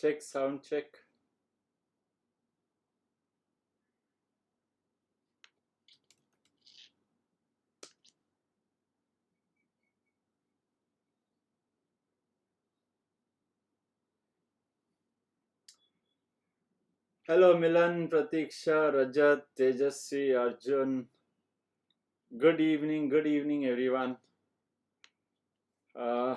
Check, sound check. Hello Milan, Pratiksha, Rajat, Tejasvi, Arjun. Good evening everyone. Uh,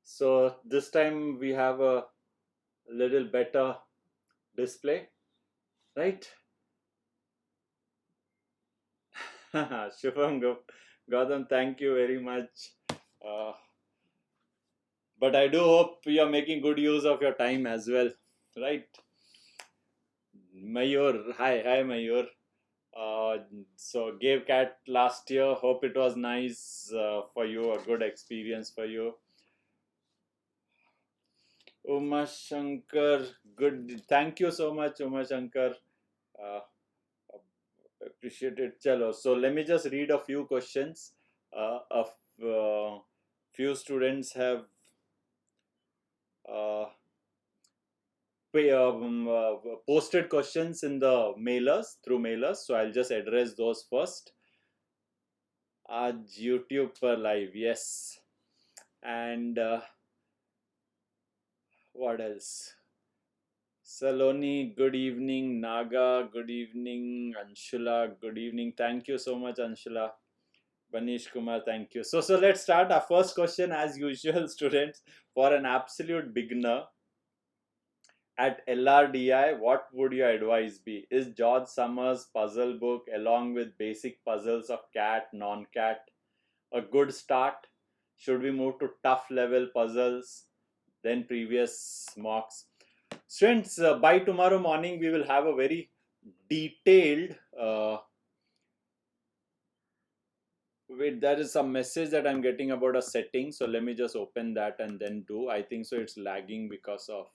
so this time we have a little better display, right? Shubham Gautam, thank you very much. Uh, but I do hope you are making good use of your time as well, right? Mayur, hi Mayur. Uh, so gave cat last year. Hope it was nice for you, a good experience for you. Uma Shankar, good. Thank you so much, Uma Shankar. Uh, Appreciate it. Chalo. So let me just read a few questions. A few students have uh, posted questions in the mailers through mailers. So I'll just address those first. Aaj YouTube per live, yes. And what else? Saloni, good evening. Naga, good evening. Anshula, good evening. Thank you so much, Anshula. Banish Kumar, thank you. So let's start our first question as usual, students. For an absolute beginner at LRDI, what would your advice be? Is George Summers' puzzle book along with basic puzzles of CAT, non-CAT a good start? Should we move to tough level puzzles than previous mocks? Students, by tomorrow morning we will have a very detailed wait, there is some message that I'm getting about a setting, so let me just open that and then do. I think so it's lagging because of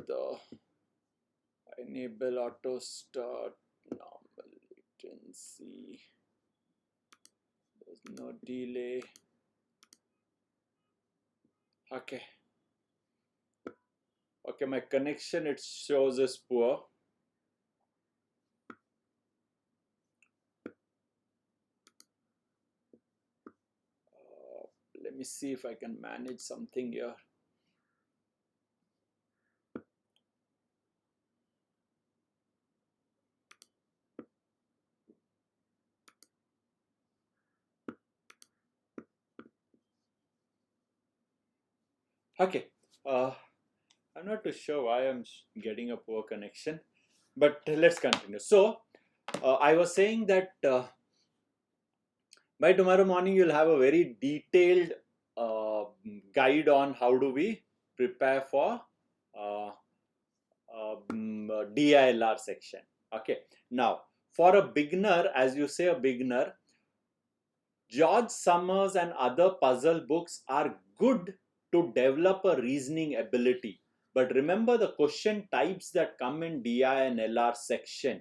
the enable auto start normal latency. There's no delay. Okay, my connection, it shows is poor. Let me see if I can manage something here. Okay, I'm not too sure why I'm getting a poor connection, but let's continue. So I was saying that by tomorrow morning you'll have a very detailed uh, guide on how do we prepare for uh, DILR section. Okay, now for a beginner, as you say, a beginner, George Summers and other puzzle books are good to develop a reasoning ability. But remember, the question types that come in DI and LR section,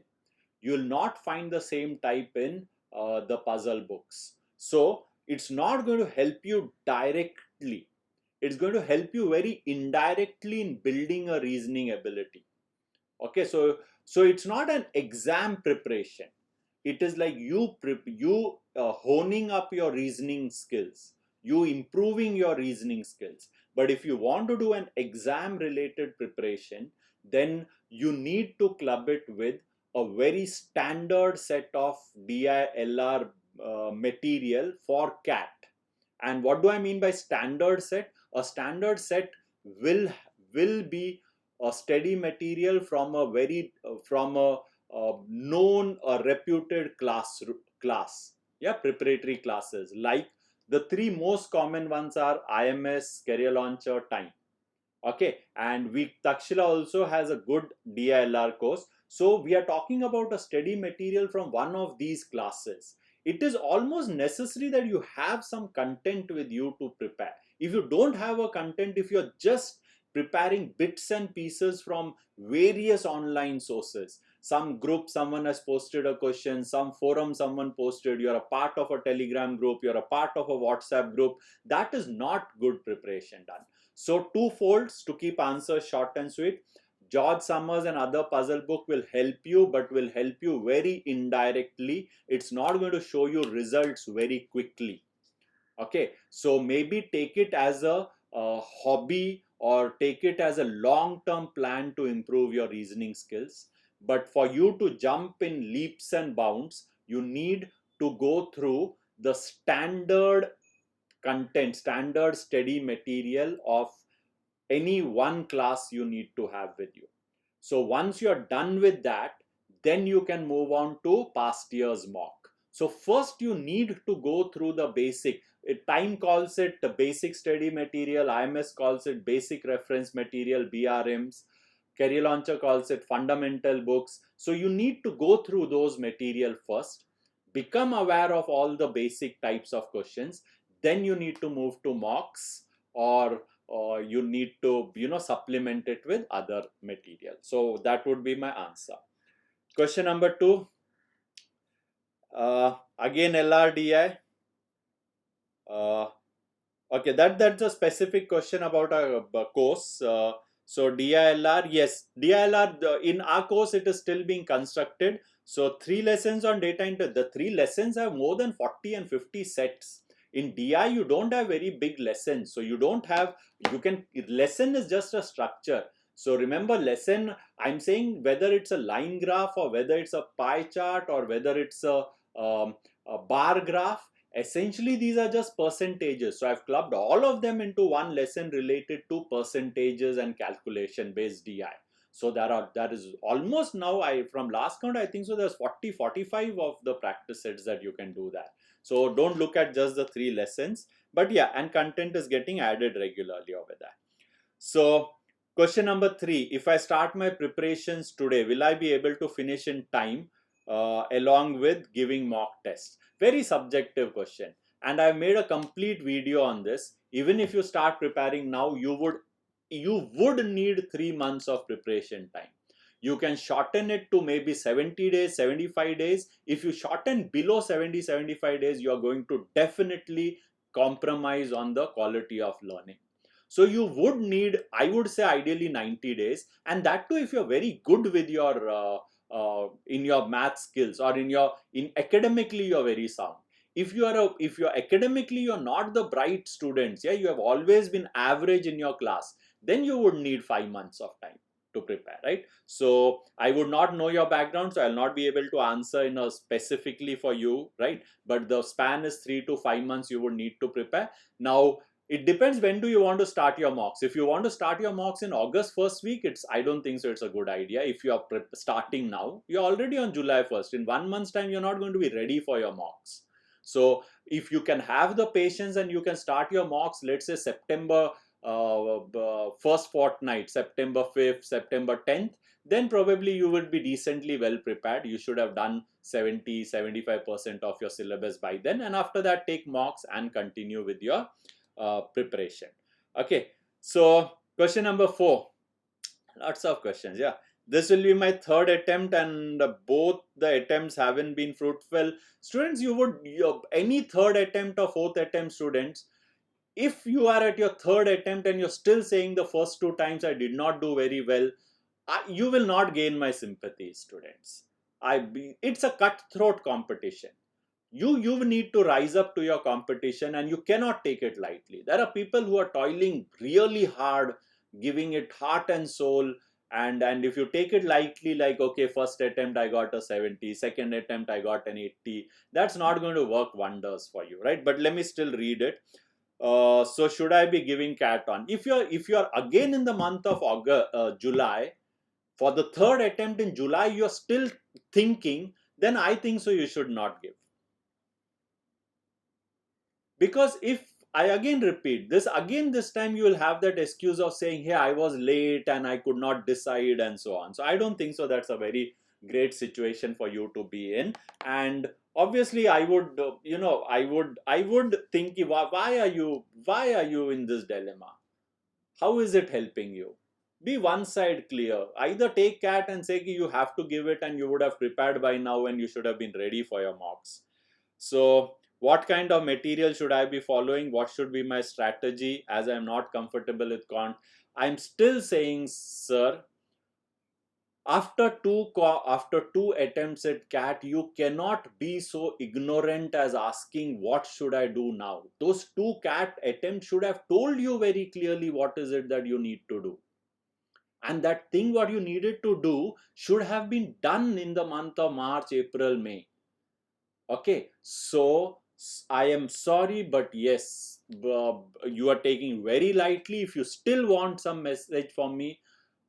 you will not find the same type in the puzzle books. So it's not going to help you directly. It's going to help you very indirectly in building a reasoning ability. Okay, so it's not an exam preparation. It is like you honing up your reasoning skills, you improving your reasoning skills. But if you want to do an exam related preparation, then you need to club it with a very standard set of DILR material for CAT. And what do I mean by standard set? A standard set will will be a steady material from a very from a known or reputed class, yeah, preparatory classes. Like the three most common ones are IMS, Career Launcher, Time. Okay, and we Takshila also has a good DILR course. So we are talking about a steady material from one of these classes. It is almost necessary that you have some content with you to prepare. If you don't have a content, if you're just preparing bits and pieces from various online sources, some group someone has posted a question, some forum someone posted, you're a part of a Telegram group, you're a part of a WhatsApp group. That is not good preparation done. So two folds to keep answers short and sweet. George Summers and other puzzle book will help you, but will help you very indirectly. It's not going to show you results very quickly. Okay, so maybe take it as a hobby, or take it as a long-term plan to improve your reasoning skills. But for you to jump in leaps and bounds, you need to go through the standard content, standard study material of any one class you need to have with you. So once you're done with that, then you can move on to past year's mock. So first you need to go through the basic. Time calls it the basic study material, IMS calls it basic reference material, BRMs, Career Launcher calls it fundamental books. So you need to go through those material first, become aware of all the basic types of questions, then you need to move to mocks, or you need to supplement it with other material. So that would be my answer. Question number 2, again LRDI. Okay, that's a specific question about a course. So DILR, yes, DILR in our course it is still being constructed. So 3 lessons on data entry. The 3 lessons have more than 40 and 50 sets. In DI you don't have very big lessons, so you don't have, lesson is just a structure. So remember, lesson, I'm saying whether it's a line graph, or whether it's a pie chart, or whether it's a bar graph, essentially these are just percentages. So I've clubbed all of them into one lesson related to percentages and calculation based DI. So that is almost, now from last count I think so there's 40-45 of the practice sets that you can do that. So don't look at just the 3 lessons, but yeah, and content is getting added regularly over there. So question number 3, if I start my preparations today, will I be able to finish in time along with giving mock tests? Very subjective question, and I've made a complete video on this. Even if you start preparing now, you would need 3 months of preparation time. You can shorten it to maybe 70 days, 75 days. If you shorten below 70, 75 days, you are going to definitely compromise on the quality of learning. So you would need, I would say, ideally 90 days, and that too if you're very good with your in your math skills, or in academically you're very sound. If you're academically you're not the bright students, yeah, you have always been average in your class, then you would need 5 months of time to prepare, right? So I would not know your background, so I'll not be able to answer specifically for you, right? But the span is 3 to 5 months you would need to prepare. Now it depends, when do you want to start your mocks. If you want to start your mocks in August first week, I don't think so it's a good idea. If you are starting now, you're already on July 1st. In 1 month's time, you're not going to be ready for your mocks. So if you can have the patience and you can start your mocks, let's say September first fortnight, September 5th, September 10th, then probably you would be decently well prepared. You should have done 70-75% of your syllabus by then, and after that take mocks and continue with your preparation. Okay, so question number 4, lots of questions. Yeah, this will be my 3rd attempt, and both the attempts haven't been fruitful. Students, any 3rd attempt or 4th attempt students, if you are at your 3rd attempt and you're still saying the first 2 times I did not do very well, you will not gain my sympathy, students. It's a cutthroat competition. You need to rise up to your competition, and you cannot take it lightly. There are people who are toiling really hard, giving it heart and soul, and if you take it lightly, like, okay, first attempt I got a 70, second attempt I got an 80, that's not going to work wonders for you, right? But let me still read it. So should I be giving cat on? If you're again in the month of July, for the 3rd attempt in July, you're still thinking, then I think so you should not give. Because if I again repeat this time you will have that excuse of saying, hey, I was late and I could not decide and so on. So I don't think so that's a very great situation for you to be in. And obviously I would I would think, why are you in this dilemma? How is it helping you? Be one side clear. Either take CAT and say you have to give it and you would have prepared by now and you should have been ready for your mocks. So what kind of material should I be following? What should be my strategy? As I'm not comfortable with quant, I'm still saying, sir, after two attempts at CAT, you cannot be so ignorant as asking what should I do now. Those two CAT attempts should have told you very clearly what is it that you need to do. And that thing what you needed to do should have been done in the month of March, April, May. Okay, so I am sorry, but yes, you are taking very lightly. If you still want some message from me,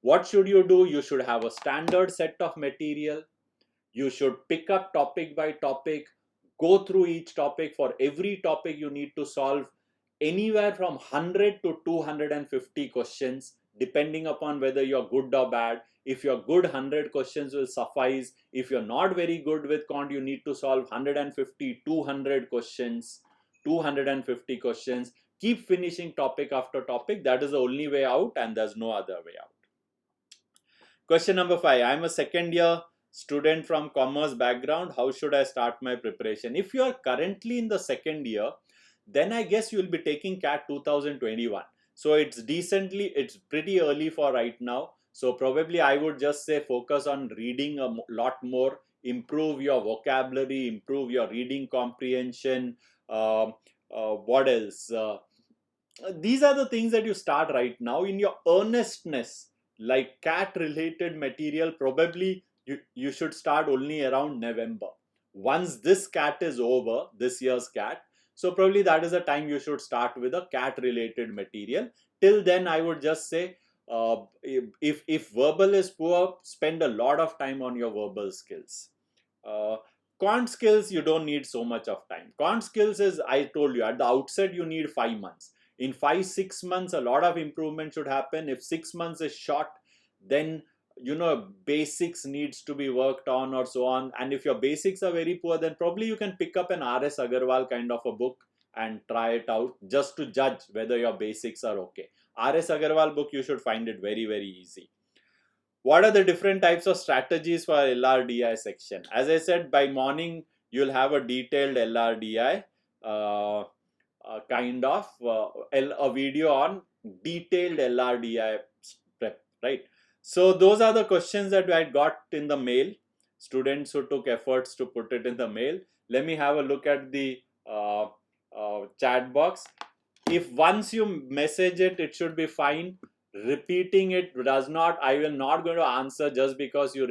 what should you do? You should have a standard set of material. You should pick up topic by topic, go through each topic. For every topic you need to solve anywhere from 100 to 250 questions, depending upon whether you're good or bad. If you're good, 100 questions will suffice. If you're not very good with quant, you need to solve 150, 200 questions, 250 questions. Keep finishing topic after topic. That is the only way out, and there's no other way out. Question number 5. I'm a second year student from commerce background. How should I start my preparation? If you are currently in the second year, then I guess you'll be taking CAT 2021. So it's pretty early for right now. So probably I would just say focus on reading a lot more, improve your vocabulary, improve your reading comprehension. What else? These are the things that you start right now in your earnestness. Like CAT related material, probably you should start only around November. Once this CAT is over, this year's CAT, so probably that is the time you should start with a CAT related material. Till then, I would just say, if verbal is poor, spend a lot of time on your verbal skills. Uh, Quant skills, you don't need so much of time. Quant skills is, I told you, at the outset, you need 5 months. In 5-6 months, a lot of improvement should happen. If 6 months is short, then basics needs to be worked on or so on. And if your basics are very poor, then probably you can pick up an R.S. Agarwal kind of a book and try it out just to judge whether your basics are okay. R.S. Agarwal book, you should find it very, very easy. What are the different types of strategies for LRDI section? As I said, by morning, you'll have a detailed LRDI a video on detailed LRDI prep, right? So those are the questions that I got in the mail. Students who took efforts to put it in the mail. Let me have a look at the chat box. If once you message it, it should be fine. Repeating it does not, I will not going to answer just because you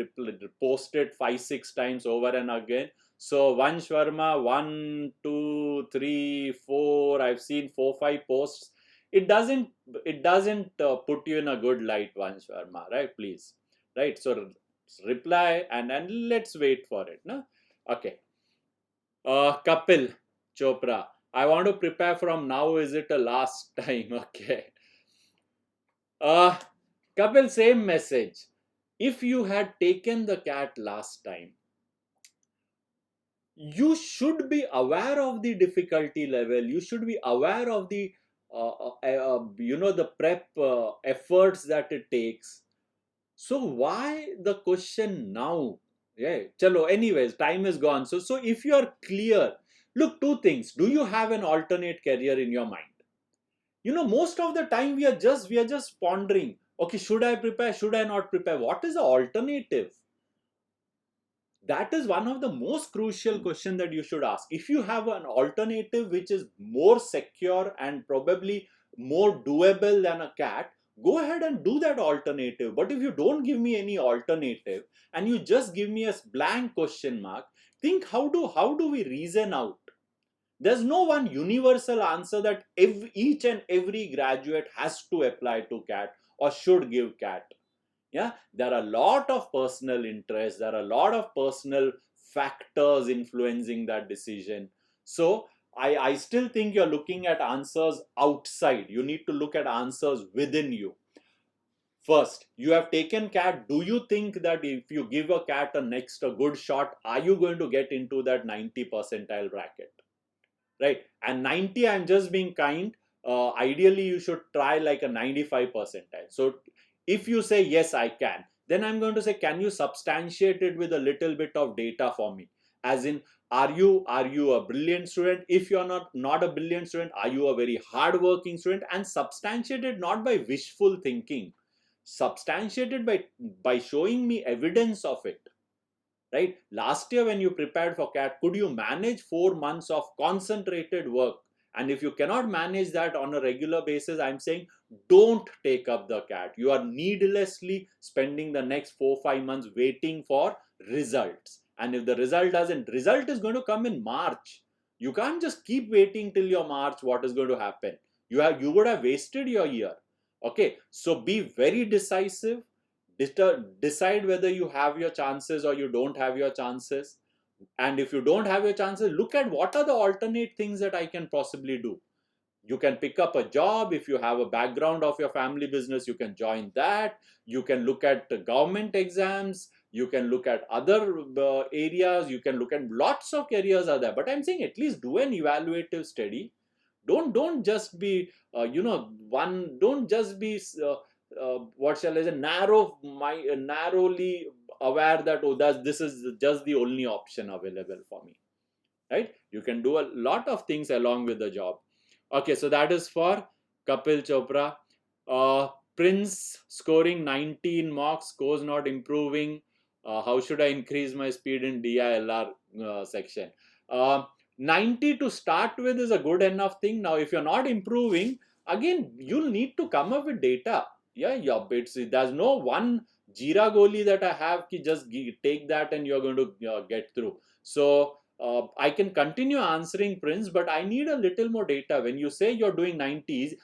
post it 5-6 times over and again. So Vansh Verma, 1, 2, 3, 4, I've seen 4-5 posts. It doesn't put you in a good light, Vansh Verma, right? Please, right? So reply and let's wait for it, no? Okay. Kapil Chopra, I want to prepare from now. Is it a last time? Okay. Kapil, same message. If you had taken the CAT last time, you should be aware of the difficulty level. You should be aware of the the prep efforts that it takes. So why the question now? Yeah, chalo. Anyways, time is gone. So if you are clear, look, two things. Do you have an alternate career in your mind? Most of the time we are just pondering. Okay, should I prepare? Should I not prepare? What is the alternative? That is one of the most crucial questions that you should ask. If you have an alternative which is more secure and probably more doable than a CAT, go ahead and do that alternative. But if you don't give me any alternative and you just give me a blank question mark, think how do we reason out? There's no one universal answer that each and every graduate has to apply to CAT or should give CAT. Yeah, there are a lot of personal interests, there are a lot of personal factors influencing that decision. So I still think you're looking at answers outside. You need to look at answers within you. First, you have taken CAT. Do you think that if you give a CAT a good shot, are you going to get into that 90 percentile bracket? Right? And 90, I'm just being kind. Ideally, you should try like a 95 percentile. So If you say, yes, I can, then I'm going to say, can you substantiate it with a little bit of data for me? As in, are you a brilliant student? If you're not a brilliant student, are you a very hardworking student? And substantiated not by wishful thinking, substantiated by showing me evidence of it. Right? Last year when you prepared for CAT, could you manage 4 months of concentrated work? And if you cannot manage that on a regular basis, I'm saying don't take up the CAT. You are needlessly spending the next 4-5 months waiting for results. And if the result is going to come in March. You can't just keep waiting till your March. What is going to happen? You would have wasted your year. Okay, so be very decisive. Decide whether you have your chances or you don't have your chances. And if you don't have your chances, look at what are the alternate things that I can possibly do. You can pick up a job. If you have a background of your family business, you can join that. You can look at the government exams. You can look at other areas. You can look at lots of careers are there. But I'm saying at least do an evaluative study. Don't just be don't just be what shall I say, narrowly aware that, oh, this is just the only option available for me. Right? You can do a lot of things along with the job. Okay, so that is for Kapil Chopra. Prince scoring 19 marks, scores not improving. How should I increase my speed in DILR section? 90 to start with is a good enough thing. Now, if you're not improving, again, you'll need to come up with data. Yeah, there's no one Jira Goli that I have ki just take that and you're going to get through. So I can continue answering Prince, but I need a little more data. When you say you're doing 90s,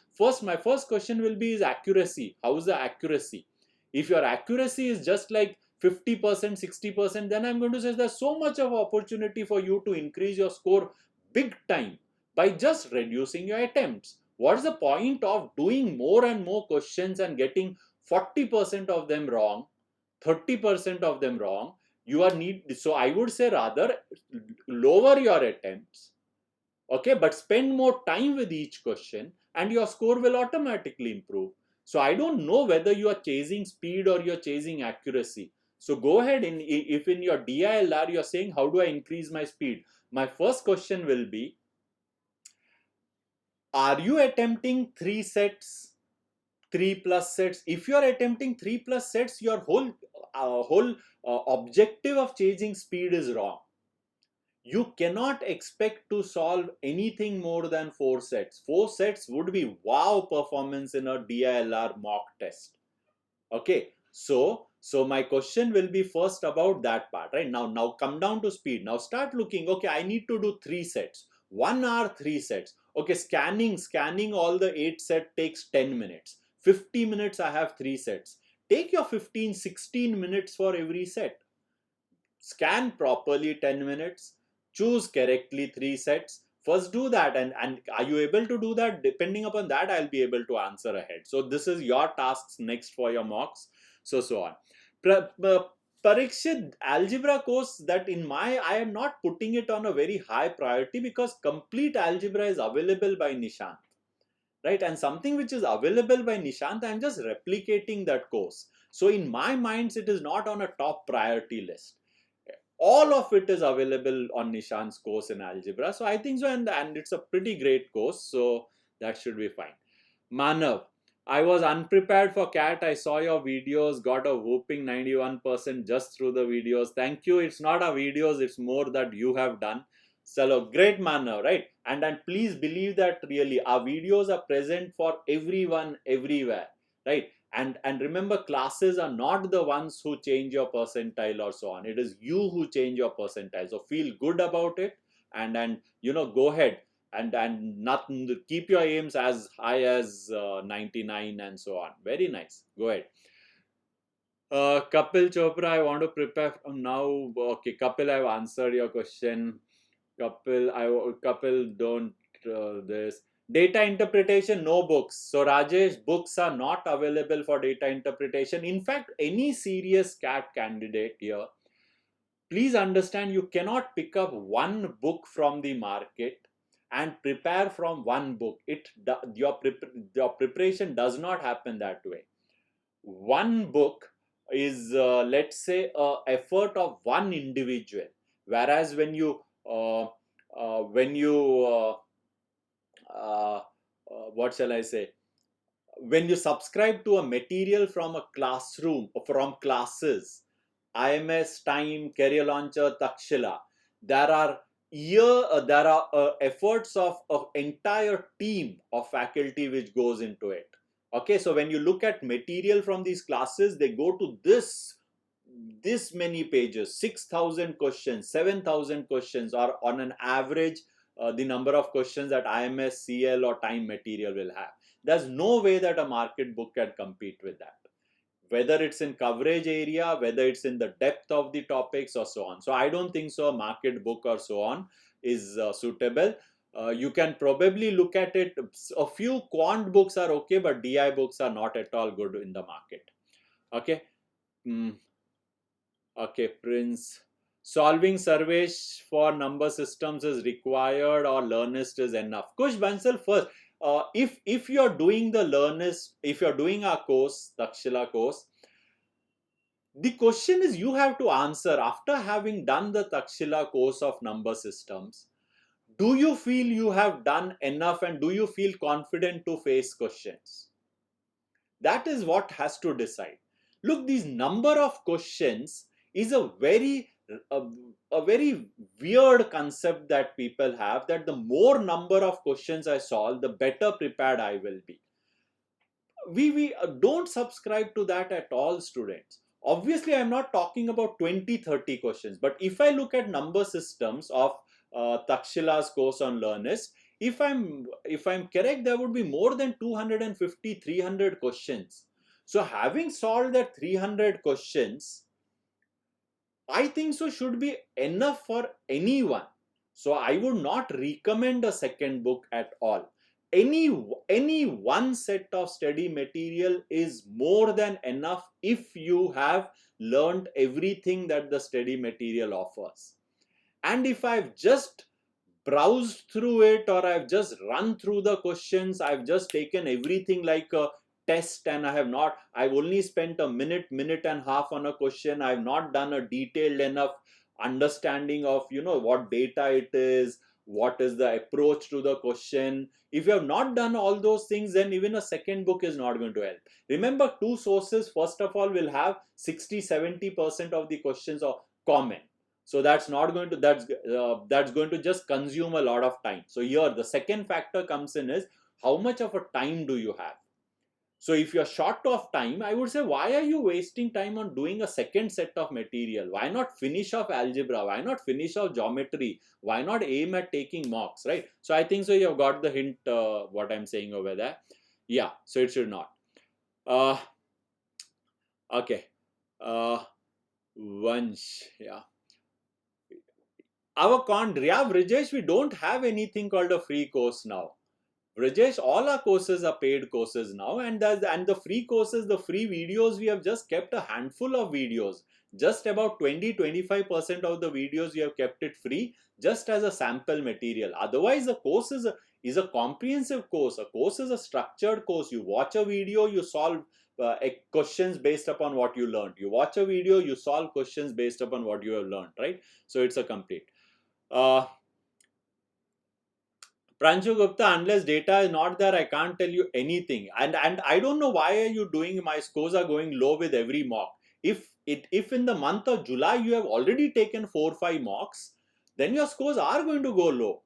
my first question will be is accuracy. How is the accuracy? If your accuracy is just like 50%, 60%, then I'm going to say there's so much of opportunity for you to increase your score big time by just reducing your attempts. What's the point of doing more and more questions and getting 40% of them wrong, 30% of them wrong? So I would say rather lower your attempts, okay, but spend more time with each question and your score will automatically improve. So I don't know whether you are chasing speed or you're chasing accuracy. So go ahead, if in your DILR you're saying how do I increase my speed, my first question will be, are you attempting 3 sets, 3+ sets? If you are attempting 3+ sets, your whole objective of chasing speed is wrong. You cannot expect to solve anything more than 4 sets. 4 sets would be wow performance in a DILR mock test. Okay, so my question will be first about that part, right? Now come down to speed. Now start looking, okay, I need to do 3 sets. 1 hour, 3 sets. Okay, scanning all the 8 set takes 10 minutes. 50 minutes I have 3 sets. Take your 15-16 minutes for every set. Scan properly 10 minutes. Choose correctly 3 sets. First do that, and are you able to do that? Depending upon that, I'll be able to answer ahead. So this is your tasks next for your mocks. So on. Parikshit algebra course, that I am not putting it on a very high priority because complete algebra is available by Nishant. Right? And something which is available by Nishant, I'm just replicating that course. So in my minds, it is not on a top priority list. All of it is available on Nishant's course in algebra. So I think so, and it's a pretty great course. So that should be fine. Manav, I was unprepared for CAT. I saw your videos, got a whooping 91% just through the videos. Thank you. It's not our videos, it's more that you have done. So great, Manav, right? And please believe that really our videos are present for everyone, everywhere, right? And remember, classes are not the ones who change your percentile or so on. It is you who change your percentile. So feel good about it, and go ahead and not keep your aims as high as 99 and so on. Very nice. Go ahead. Kapil Chopra, I want to prepare now. Okay, Kapil, I've answered your question. Kapil, don't this. Data interpretation, no books. So Rajesh, books are not available for data interpretation. In fact, any serious CAT candidate here, please understand, you cannot pick up one book from the market and prepare from one book. Your preparation does not happen that way. one book is let's say a effort of one individual, whereas when you uh, what shall I say, when you subscribe to a material from a classroom or from classes, IMS, Time, Career Launcher, Takshila, there are efforts of an entire team of faculty which goes into it. Okay, so when you look at material from these classes, they go to this many pages, 6,000 questions, 7,000 questions, or on an average, the number of questions that IMS, CL, or Time material will have. There's no way that a market book can compete with that, whether it's in coverage area, whether it's in the depth of the topics, or so on. So I don't think so a market book or so on is suitable. You can probably look at it, a few quant books are okay, but DI books are not at all good in the market. Okay. Okay, Prince. Solving surveys for number systems is required or Learnist is enough? Kush Bansal, first, if you're doing the Learnist, if you're doing our course, Takshila course, the question is you have to answer after having done the Takshila course of number systems. Do you feel you have done enough and do you feel confident to face questions? That is what has to decide. Look, these number of questions is a, a very weird concept that people have, that the more number of questions I solve, the better prepared I will be. We don't subscribe to that at all, students. Obviously, I'm not talking about 20-30 questions, but if I look at number systems of Takshila's course on Learnist, if I'm correct, there would be more than 250-300 questions. So having solved that 300 questions, I think so should be enough for anyone. So I would not recommend a second book at all. Any one set of study material is more than enough if you have learned everything that the study material offers. And if I've just browsed through it, or I've just run through the questions, I've just taken everything like a test, and I've only spent a minute and a half on a question, I've not done a detailed enough understanding of what data it is, what is the approach to the question. If you have not done all those things, then even a second book is not going to help. Remember, two sources first of all will have 60-70% of the questions are common. So that's not going to that's going to just consume a lot of time. So here the second factor comes in is how much of a time do you have. So if you're short of time, I would say, why are you wasting time on doing a second set of material? Why not finish off algebra? Why not finish off geometry? Why not aim at taking mocks, right? So I think so you have got the hint, what I'm saying over there. Yeah, so it should not. uh okay. Vansh, yeah. Our yeah, Brijesh, we don't have anything called a free course now. Brijesh, all our courses are paid courses now, and the free courses, the free videos, we have just kept a handful of videos. Just about 20-25% of the videos we have kept it free, just as a sample material. Otherwise, the course is a comprehensive course. A course is a structured course. You watch a video, you solve questions based upon what you learned. You watch a video, you solve questions based upon what you have learned, right? So it's a complete. Pranju Gupta, unless data is not there, I can't tell you anything. And I don't know why are you doing, my scores are going low with every mock. If in the month of July you have already taken 4-5 mocks, then your scores are going to go low.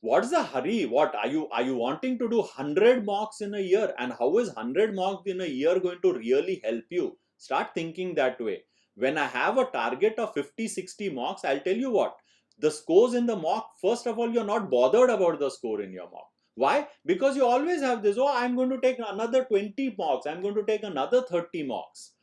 What's the hurry? What are you wanting to do 100 mocks in a year? And how is 100 mocks in a year going to really help you? Start thinking that way. When I have a target of 50-60 mocks, I'll tell you what, the scores in the mock, first of all, you're not bothered about the score in your mock. Why? Because you always have this, oh, I'm going to take another 20 mocks, I'm going to take another 30 mocks.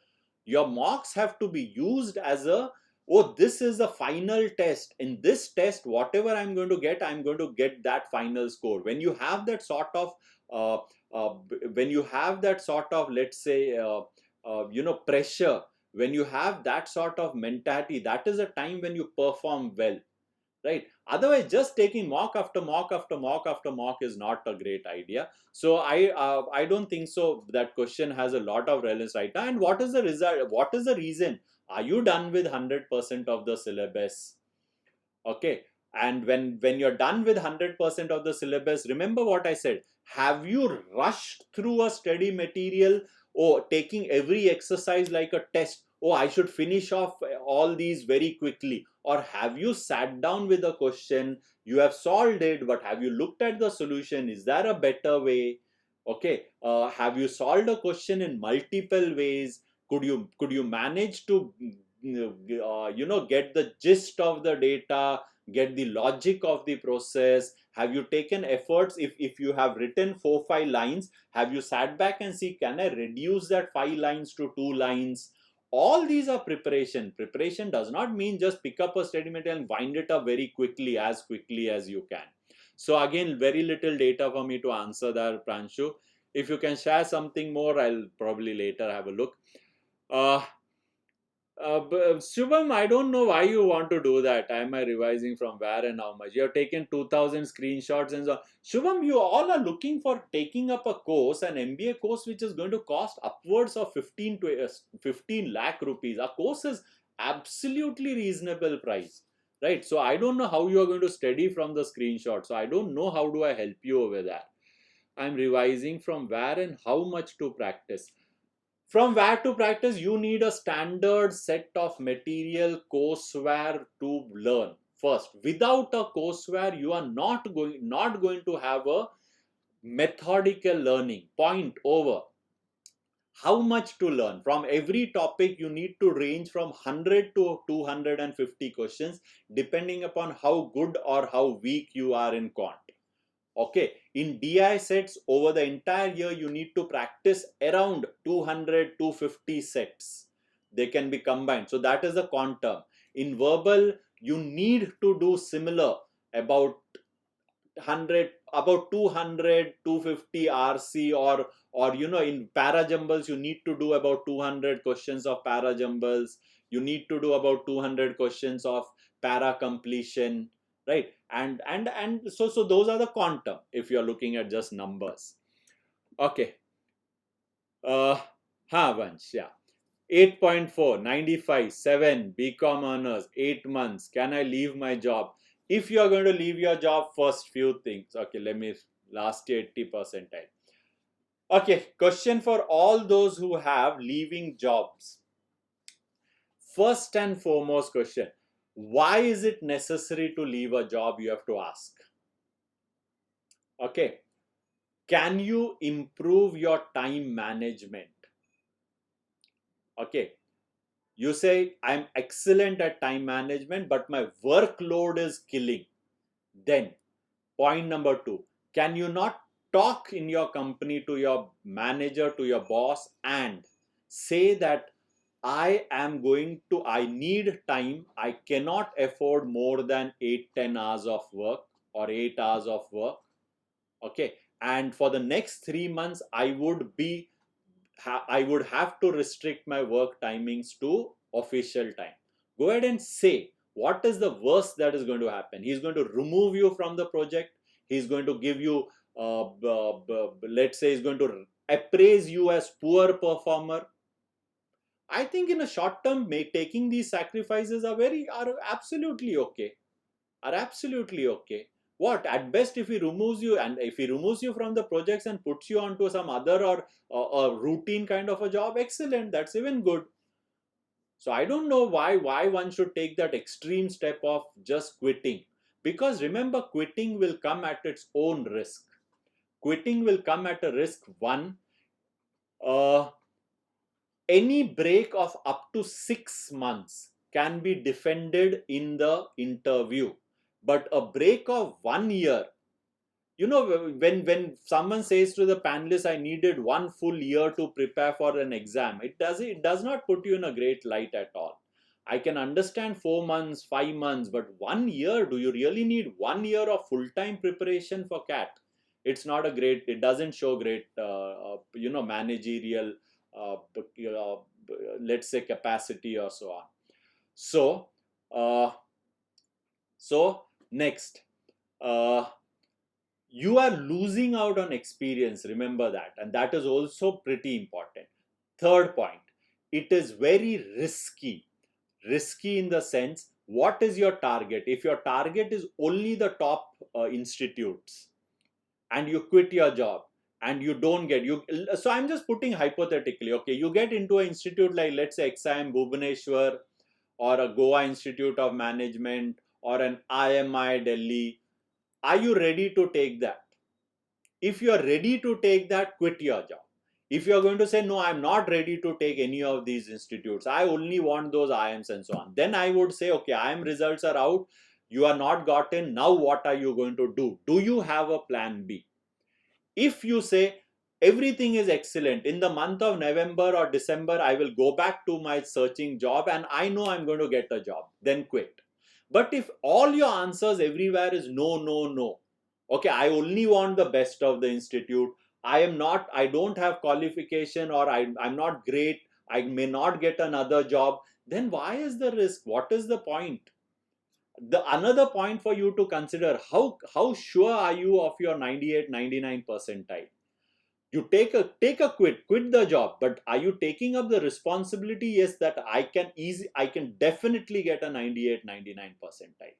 Your mocks have to be used as a, oh, this is the final test. In this test, whatever I'm going to get that final score. When you have that sort of uh, let's say pressure, when you have that sort of mentality, that is a time when you perform well. right? Otherwise, just taking mock after mock after mock after mock is not a great idea. So I don't think so that question has a lot of relevance right now. And what is the result? What is the reason? Are you done with 100% of the syllabus? Okay, and when you're done with 100% of the syllabus, remember what I said. Have you rushed through a study material, or taking every exercise like a test? Oh, I should finish off all these very quickly. Or have you sat down with a question, you have solved it, but have you looked at the solution? Is there a better way? Okay, have you solved a question in multiple ways? Could you manage to get the gist of the data, get the logic of the process? Have you taken efforts? If you have written 4 5 lines, have you sat back and see, can I reduce that 5 lines to 2 lines? All these are preparation does not mean just pick up a study material and wind it up very quickly as you can. So again, very little data for me to answer that, Pranshu. If you can share something more, I'll probably later have a look. uh, Shubham, I don't know why you want to do that. Am I revising from where and how much? You have taken 2000 screenshots and so on. Shubham, you all are looking for taking up a course, an MBA course, which is going to cost upwards of 15 lakh rupees. A course is absolutely reasonable price, right? So I don't know how you are going to study from the screenshot. So I don't know how do I help you over that. I'm revising from where and how much to practice. From where to practice, you need a standard set of material courseware to learn first. Without a courseware, you are not going to have a methodical learning. Point over. How much to learn? From every topic, you need to range from 100 to 250 questions, depending upon how good or how weak you are in quant. Okay, in DI sets over the entire year, you need to practice around 200 250 sets. They can be combined. So that is the quantum. In verbal, you need to do similar, about 100, about 200 250 RC, or in parajumbles, you need to do about 200 questions of parajumbles. You need to do about 200 questions of para completion, right? And so those are the quantum if you're looking at just numbers. Okay. Vansh, yeah. 8.4, 95, 7, BCom honors, 8 months. Can I leave my job? If you are going to leave your job, first few things. Okay, let me last year 80 percentile. Okay, question for all those who have leaving jobs. First and foremost question, why is it necessary to leave a job? You have to ask. Okay, can you improve your time management? Okay, you say, I'm excellent at time management, but my workload is killing. Then, point number 2, can you not talk in your company to your manager, to your boss, and say that I need time, I cannot afford more than 8-10 hours of work or 8 hours of work. Okay, and for the next 3 months, I would have to restrict my work timings to official time. Go ahead and say what is the worst that is going to happen. He's going to remove you from the project. He's going to give you, let's say, he's going to appraise you as poor performer. I think in a short term, taking these sacrifices are absolutely okay. Are absolutely okay. What at best, if he removes you, and if he removes you from the projects and puts you onto some other or a routine kind of a job, excellent. That's even good. So I don't know why one should take that extreme step of just quitting. Because remember, quitting will come at its own risk. Quitting will come at a risk. One, uh, any break of up to 6 months can be defended in the interview, but a break of 1 year, when someone says to the panelists, I needed 1 full year to prepare for an exam, it does not put you in a great light at all. I can understand 4 months, 5 months, but 1 year, do you really need 1 year of full-time preparation for CAT? It doesn't show great managerial, uh, let's say, capacity or so on. So uh, so Next, uh, you are losing out on experience. Remember that. And that is also pretty important. Third point, it is very risky. Risky in the sense, what is your target? If your target is only the top institutes, and you quit your job and you don't get you, so I'm just putting hypothetically, okay, you get into an institute like, let's say, XIM Bhubaneswar, or a Goa Institute of Management, or an IMI Delhi. Are you ready to take that? If you are ready to take that, quit your job. If you are going to say, no, I'm not ready to take any of these institutes, I only want those IMs and so on, then I would say, okay, IM results are out, you are not gotten, now what are you going to do? Do you have a plan B? If you say everything is excellent, in the month of November or December I will go back to my searching job and I know I'm going to get a job, then quit. But if all your answers everywhere is no, no, no, okay, I only want the best of the institute, I don't have qualification, or I'm not great, I may not get another job, then why is the risk? What is the point? The another point for you to consider, how sure are you of your 98 99 percentile? You take a quit the job, but are you taking up the responsibility? Yes, that I can definitely get a 98 99 percentile.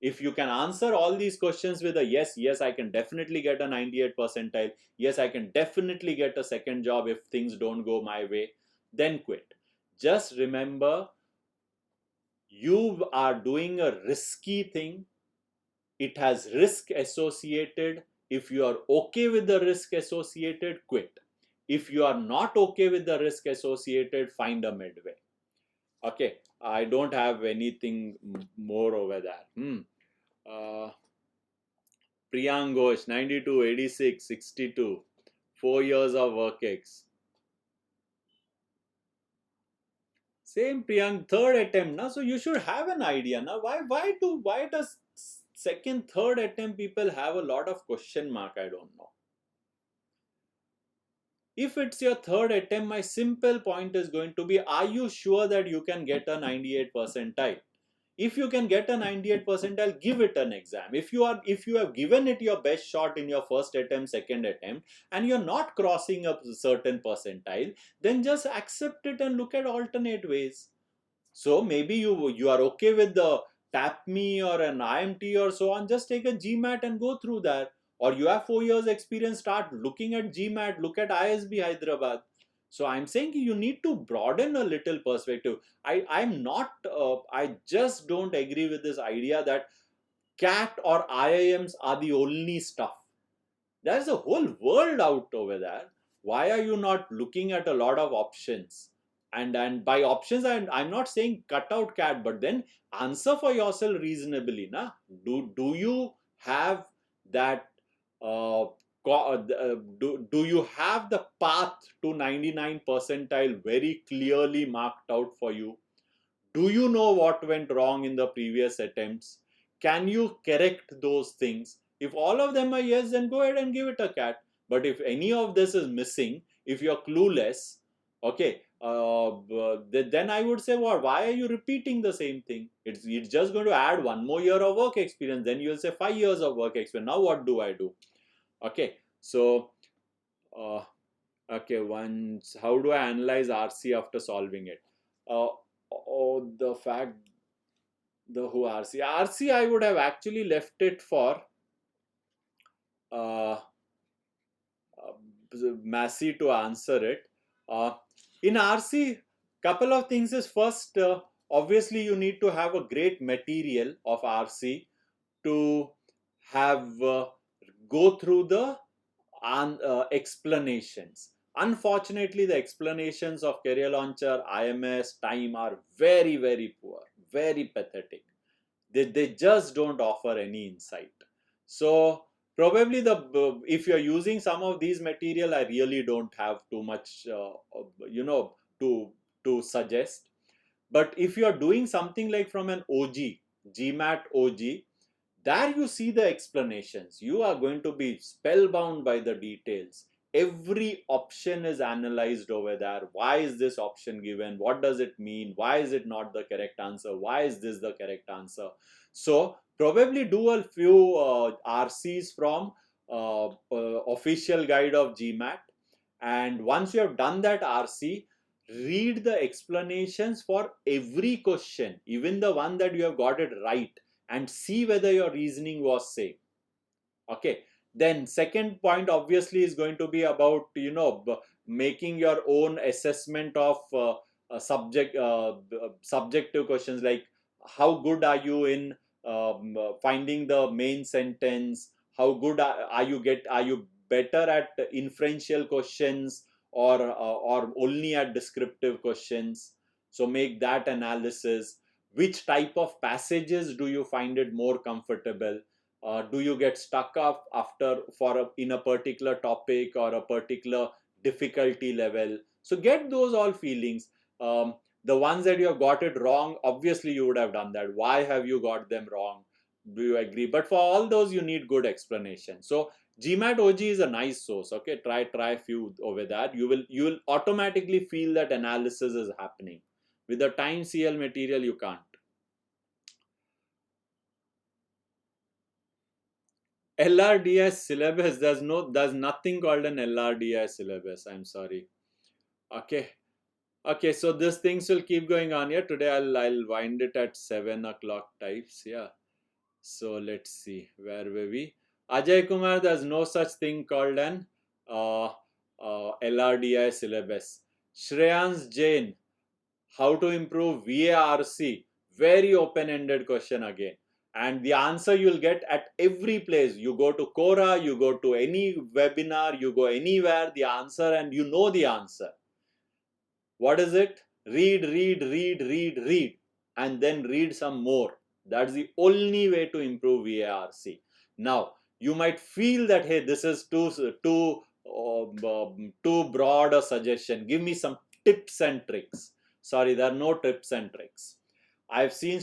If you can answer all these questions with a yes, yes, I can definitely get a 98 percentile, yes, I can definitely get a second job if things don't go my way, then quit. Just remember, you are doing a risky thing. It has risk associated. If you are okay with the risk associated, quit. If you are not okay with the risk associated, find a midway. Okay, I don't have anything more over there. Priyang Ghosh, 92, 86, 62, 4 years of work ex. Same Priyank, third attempt, na? So you should have an idea, na? Why does second, third attempt people have a lot of question mark? I don't know. If it's your third attempt, my simple point is going to be, are you sure that you can get a 98 percentile? If you can get a 98 percentile, give it an exam. If you have given it your best shot in your first attempt, second attempt, and you're not crossing a certain percentile, then just accept it and look at alternate ways. So maybe you are okay with the TAPME or an IMT or so on, just take a GMAT and go through that. Or you have 4 years experience, start looking at GMAT, look at ISB Hyderabad. So I'm saying you need to broaden a little perspective. I just don't agree with this idea that CAT or IIMs are the only stuff. There's a whole world out over there. Why are you not looking at a lot of options? And by options, I'm not saying cut out CAT, but then answer for yourself reasonably. Na? Do you have that? Do you have the path to 99 percentile very clearly marked out for you? Do you know what went wrong in the previous attempts? Can you correct those things? If all of them are yes, then go ahead and give it a CAT. But if any of this is missing, if you're clueless, okay, then I would say, well, why are you repeating the same thing? It's just going to add 1 more year of work experience. Then you'll say 5 years of work experience. Now what do I do? Okay, so uh, okay, once how do I analyze RC after solving it? Uh, the fact the who RC I would have actually left it for uh, Massey to answer it. In RC, couple of things is first, obviously you need to have a great material of RC to have go through the explanations. Unfortunately, the explanations of Career Launcher, IMS, Time are very, very poor, very pathetic. They just don't offer any insight. So probably if you're using some of these material, I really don't have too much to suggest. But if you're doing something like from an OG, GMAT OG, there you see the explanations. You are going to be spellbound by the details. Every option is analyzed over there. Why is this option given? What does it mean? Why is it not the correct answer? Why is this the correct answer? So probably do a few RCs from official guide of GMAT. And once you have done that RC, read the explanations for every question, even the one that you have got it right, and see whether your reasoning was same. Okay, then second point obviously is going to be about making your own assessment of subjective questions, like how good are you in finding the main sentence, how good are you better at inferential questions, or only at descriptive questions. So make that analysis. Which type of passages do you find it more comfortable? Do you get stuck up in a particular topic or a particular difficulty level? So get those all feelings. The ones that you have got it wrong, obviously you would have done that. Why have you got them wrong? Do you agree? But for all those, you need good explanation. So GMAT OG is a nice source. Okay, try a few over that. You will automatically feel that analysis is happening. With the time CL material, you can't. LRDS syllabus, there's nothing called an LRDS syllabus. I'm sorry. Okay. Okay, so these things will keep going on here. Today I'll wind it at 7 o'clock types. Yeah. So let's see. Where were we? Ajay Kumar, there's no such thing called an LRDI syllabus. Shreyans Jain, how to improve VARC? Very open-ended question again. And the answer you'll get at every place. You go to Quora, you go to any webinar, you go anywhere, the answer, and you know the answer. What is it? Read, read, read, read, read, and then read some more. That's the only way to improve VARC. Now, you might feel that, hey, this is too broad a suggestion. Give me some tips and tricks. Sorry, there are no tips and tricks. I've seen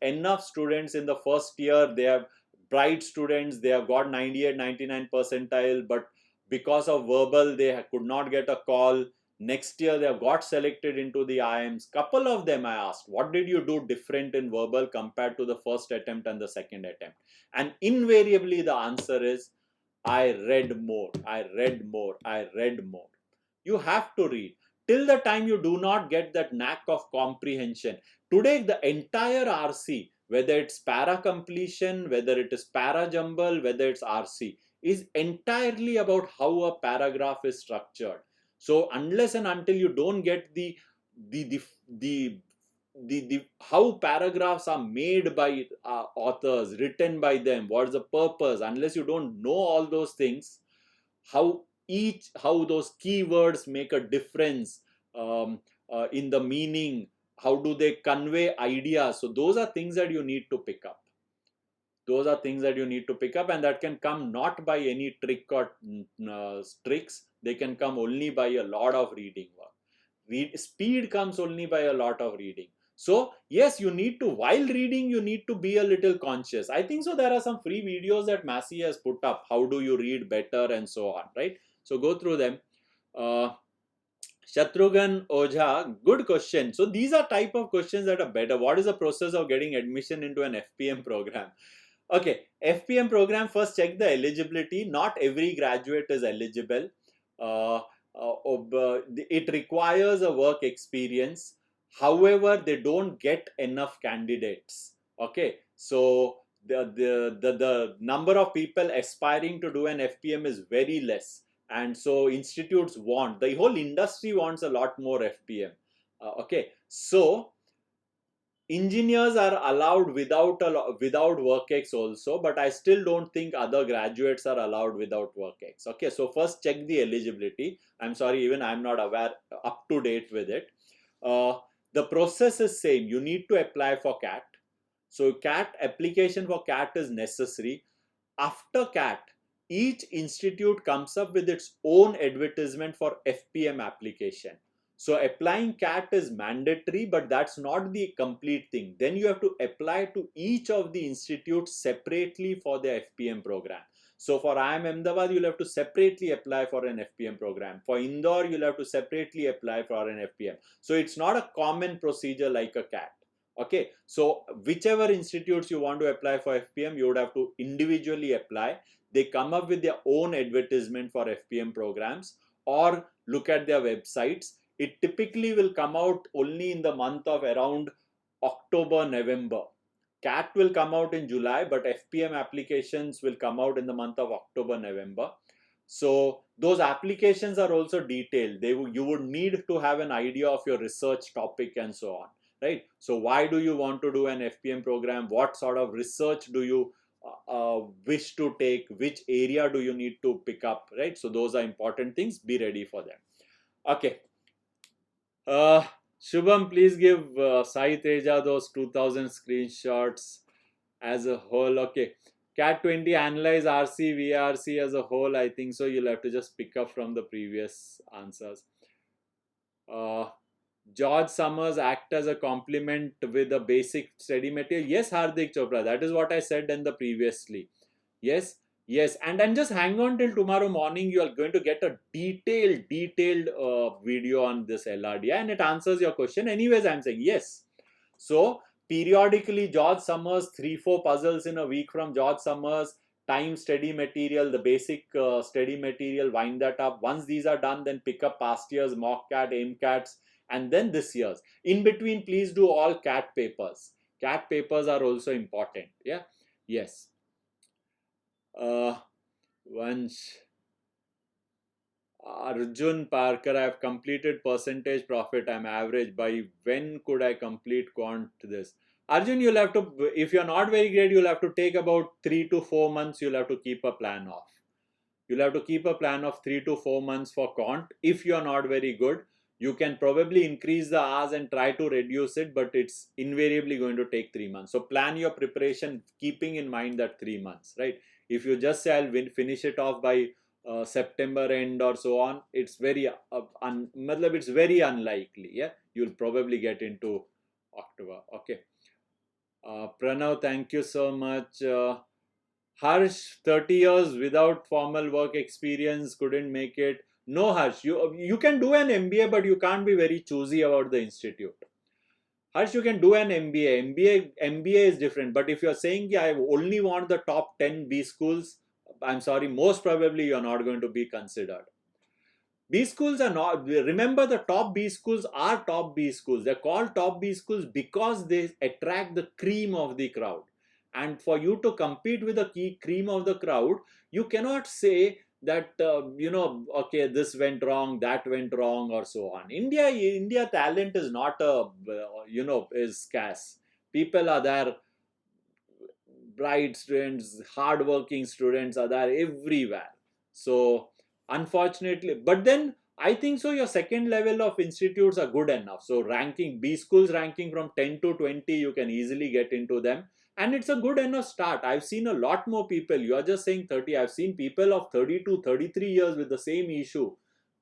enough students in the first year, they have bright students, they have got 98, 99 percentile, but because of verbal, they could not get a call. Next year, they have got selected into the IIMs. Couple of them I asked, what did you do different in verbal compared to the first attempt and the second attempt? And invariably, the answer is, I read more, I read more, I read more. You have to read till the time you do not get that knack of comprehension. Today, the entire RC, whether it's para completion, whether it is para jumble, whether it's RC, is entirely about how a paragraph is structured. So unless and until you don't get the how paragraphs are made by authors, written by them, what's the purpose, unless you don't know all those things, how those keywords make a difference in the meaning, how do they convey ideas. So those are things that you need to pick up. Those are things that you need to pick up, and that can come not by any trick or tricks. They can come only by a lot of reading work. Speed comes only by a lot of reading. So yes, you need to, while reading, you need to be a little conscious. I think so there are some free videos that Massey has put up. How do you read better and so on, right? So go through them. Shatrughan Ojha, good question. So these are type of questions that are better. What is the process of getting admission into an FPM program? Okay, FPM program, first check the eligibility. Not every graduate is eligible. It requires a work experience. However, they don't get enough candidates. Okay, so the number of people aspiring to do an FPM is very less, and so institutes want, the whole industry wants a lot more FPM. Okay, so engineers are allowed without WorkX also, but I still don't think other graduates are allowed without WorkX. Okay, so first check the eligibility. I'm sorry, even I'm not up to date with it. The process is same. You need to apply for CAT. So CAT, application for CAT is necessary. After CAT, each institute comes up with its own advertisement for FPM application. So applying CAT is mandatory, but that's not the complete thing. Then you have to apply to each of the institutes separately for the FPM program. So for IIM Ahmedabad, you'll have to separately apply for an FPM program. For Indore, you'll have to separately apply for an FPM. So it's not a common procedure like a CAT. Okay, so whichever institutes you want to apply for FPM, you would have to individually apply. They come up with their own advertisement for FPM programs, or look at their websites. It typically will come out only in the month of around October, November. CAT will come out in July, but FPM applications will come out in the month of October, November. So those applications are also detailed. You would need to have an idea of your research topic and so on, right? So why do you want to do an FPM program? What sort of research do you wish to take? Which area do you need to pick up, right? So those are important things. Be ready for them. Okay. Shubham, please give Sai Teja those 2000 screenshots as a whole. Okay. CAT 20 analyze RC, VRC as a whole. I think so. You'll have to just pick up from the previous answers. George Summers act as a complement with a basic study material. Yes, Hardik Chopra, that is what I said in the previously. Yes, yes, and then just hang on till tomorrow morning. You are going to get a detailed video on this LRD, and it answers your question. Anyways, I'm saying yes. So periodically, George Summers, 3-4 puzzles in a week from George Summers. Time study material, the basic study material, wind that up. Once these are done, then pick up past years mock CAT, AIMCATs, and then this year's. In between, please do all CAT papers. CAT papers are also important. Yeah, yes. Once Arjun Parker, I have completed percentage profit. I'm average. By when could I complete quant this? Arjun, you'll have to, if you're not very great, you'll have to take about 3 to 4 months. You'll have to keep a plan of. You'll have to keep a plan of 3 to 4 months for quant. If you're not very good, you can probably increase the hours and try to reduce it, but it's invariably going to take 3 months. So plan your preparation keeping in mind that 3 months, right? If you just say I'll finish it off by September end or so on, it's very it's very unlikely. Yeah, you'll probably get into October. Okay. Pranav, thank you so much. Harsh, 30 years without formal work experience, couldn't make it. No, Harsh, you can do an MBA, but you can't be very choosy about the institute. Harsh, you can do an MBA. MBA is different. But if you're saying, yeah, I only want the top 10 B schools, I'm sorry, most probably you're not going to be considered. B schools are not, remember the top B schools are top B schools. They're called top B schools because they attract the cream of the crowd. And for you to compete with the key cream of the crowd, you cannot say that, okay, this went wrong, that went wrong, or so on. India talent is not is scarce. People are there, bright students, hardworking students are there everywhere. So unfortunately, but then I think so your second level of institutes are good enough. So ranking, B schools ranking from 10 to 20, you can easily get into them. And it's a good enough start. I've seen a lot more people. You're just saying 30. I've seen people of 32, 33 years with the same issue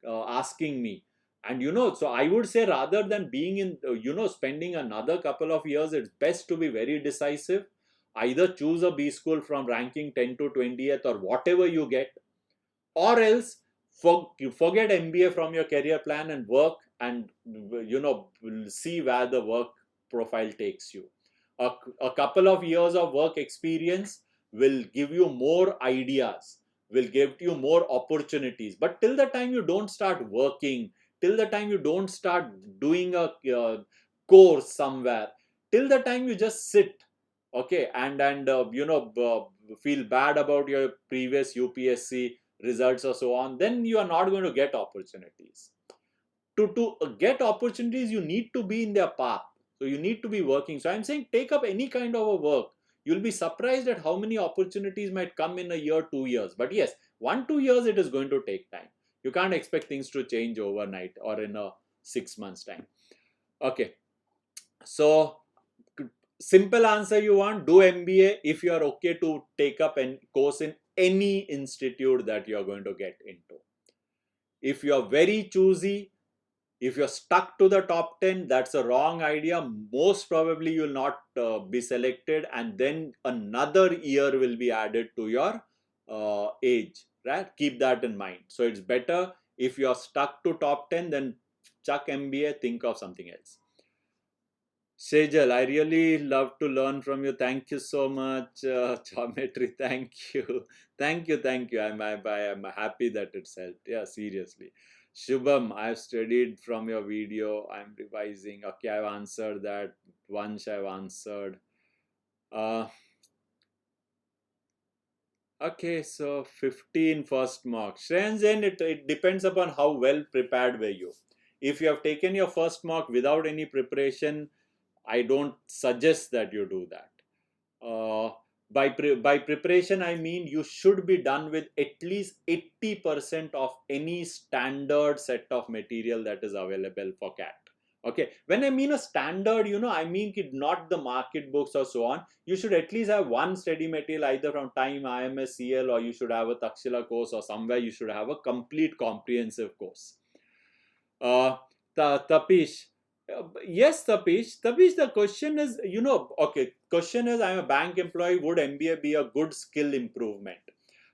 asking me. And so I would say rather than being in, spending another couple of years, it's best to be very decisive. Either choose a B school from ranking 10 to 20th or whatever you get, or else forget MBA from your career plan and work and see where the work profile takes you. A couple of years of work experience will give you more ideas, will give you more opportunities. But till the time you don't start working, till the time you don't start doing a course somewhere, till the time you just sit, okay, and feel bad about your previous UPSC results or so on, then you are not going to get opportunities. To get opportunities, you need to be in their path. So you need to be working. So I'm saying take up any kind of a work. You'll be surprised at how many opportunities might come in a year, 2 years. But yes, 1-2 years it is going to take time. You can't expect things to change overnight or in a 6 months time. Okay. So simple answer you want, do MBA if you are okay to take up a course in any institute that you are going to get into. If you are very choosy, if you're stuck to the top 10, that's a wrong idea. Most probably you will not be selected, and then another year will be added to your age, right? Keep that in mind. So it's better if you're stuck to top 10, then chuck MBA, think of something else. Sejal, I really love to learn from you. Thank you so much. Geometry, thank you. Thank you. I'm happy that it's helped. Yeah, seriously. Shubham, I've studied from your video. I'm revising. Okay, I've answered that. Once I've answered. Uh, okay, so 15 first mark. Shrenzen, it depends upon how well prepared were you. If you have taken your first mark without any preparation, I don't suggest that you do that. By preparation, I mean you should be done with at least 80% of any standard set of material that is available for CAT. Okay, when I mean a standard, I mean not the market books or so on. You should at least have one study material either from Time, IMS, CL, or you should have a Takshila course, or somewhere you should have a complete comprehensive course. Tapish, yes, Tapish. Tapish, the question is, okay, question is, I'm a bank employee. Would MBA be a good skill improvement?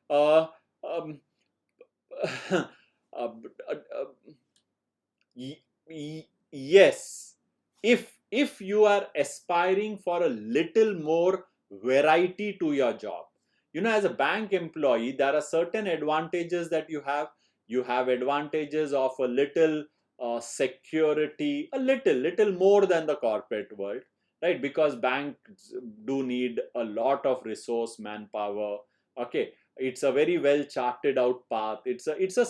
Uh, um, uh, uh, yes. If you are aspiring for a little more variety to your job, as a bank employee, there are certain advantages that you have. You have advantages of a little security, a little more than the corporate world, right? Because banks do need a lot of resource, manpower. Okay, it's a very well charted out path. It's a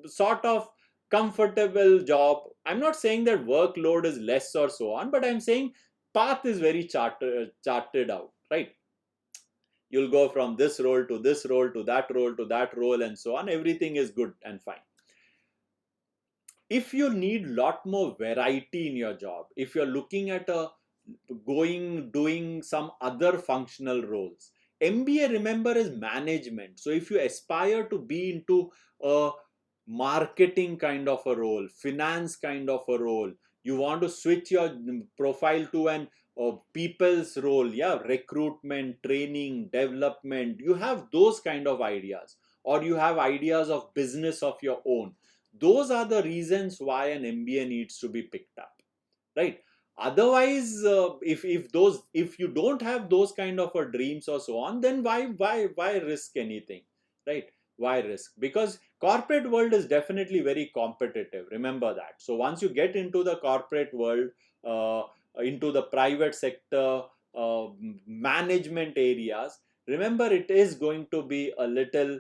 sort of comfortable job. I'm not saying that workload is less or so on, but I'm saying path is very charted out, right? You'll go from this role to this role to that role to that role and so on. Everything is good and fine. If you need lot more variety in your job, if you're looking at doing some other functional roles, MBA, remember, is management. So if you aspire to be into a marketing kind of a role, finance kind of a role, you want to switch your profile to an people's role, yeah, recruitment, training, development, you have those kind of ideas, or you have ideas of business of your own, those are the reasons why an MBA needs to be picked up, right? Otherwise, if you don't have those kind of a dreams or so on, then why risk anything, right? Why risk? Because corporate world is definitely very competitive, remember that. So once you get into the corporate world, uh, into the private sector, uh, management areas, remember, it is going to be a little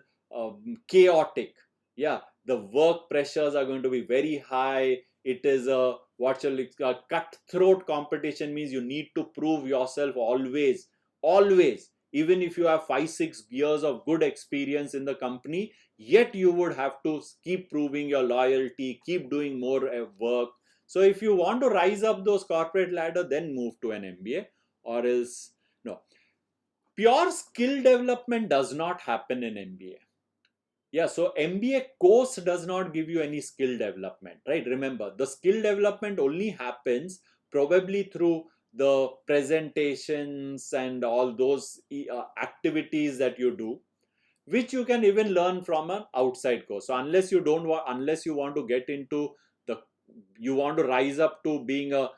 chaotic. Yeah, the work pressures are going to be very high. It is a cutthroat competition, means you need to prove yourself always. Even if you have 5-6 years of good experience in the company, yet you would have to keep proving your loyalty, keep doing more work. So if you want to rise up those corporate ladder, then move to an MBA, or else no. Pure skill development does not happen in MBA. Yeah, so MBA course does not give you any skill development, right? Remember, the skill development only happens probably through the presentations and all those activities that you do, which you can even learn from an outside course. So unless you want to get into the, you want to rise up to being a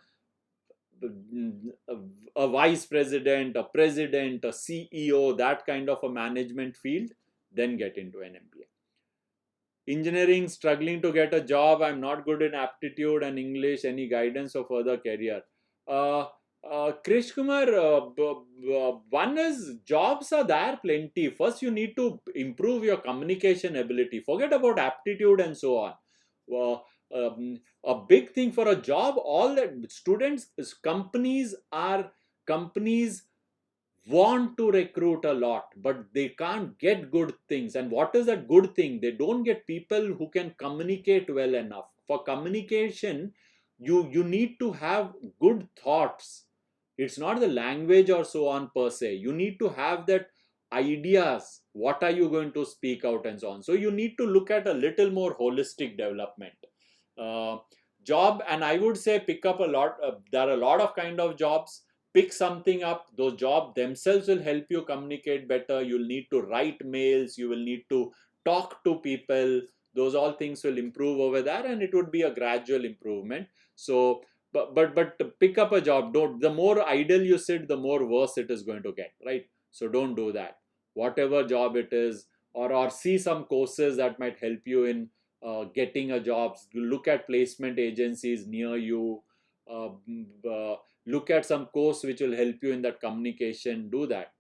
vice president, a president, a CEO, that kind of a management field, then get into an MBA. Engineering, struggling to get a job. I'm not good in aptitude and English. Any guidance for further career? Uh, Krish Kumar, one is, jobs are there plenty. First, you need to improve your communication ability. Forget about aptitude and so on. A big thing for a job, all that students, companies want to recruit a lot, but they can't get good things. And what is that good thing? They don't get people who can communicate well enough. For communication, you need to have good thoughts. It's not the language or so on per se. You need to have that ideas. What are you going to speak out and so on? So you need to look at a little more holistic development. Uh, Job, and I would say pick up a lot. There are a lot of kind of jobs. pick something up. Those jobs themselves will help you communicate better. You'll need to write mails, you will need to talk to people. Those all things will improve over there, and it would be a gradual improvement. So but to pick up a job, don't, the more idle you sit, the more worse it is going to get, right? So don't do that. Whatever job it is, or see some courses that might help you in getting a job. Look at placement agencies near you. uh, Look at some course which will help you in that communication. Do that.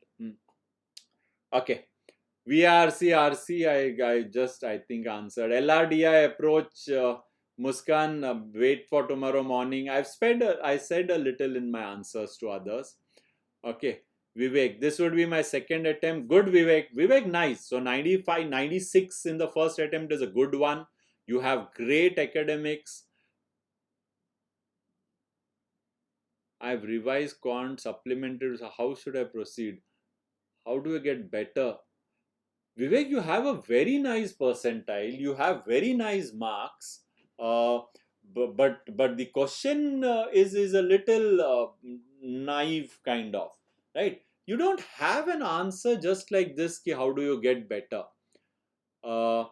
Okay. VRC, RC, I think answered. LRDI approach, Muskan, wait for tomorrow morning. I said a little in my answers to others. Okay. Vivek, this would be my second attempt. Good, Vivek. Vivek, nice. So 95, 96 in the first attempt is a good one. You have great academics. I've revised quant, supplemented. So how should I proceed? How do I get better? Vivek, you have a very nice percentile. You have very nice marks. Uh, but the question is a little naive kind of, right? You don't have an answer just like this. Ki how do you get better? Uh,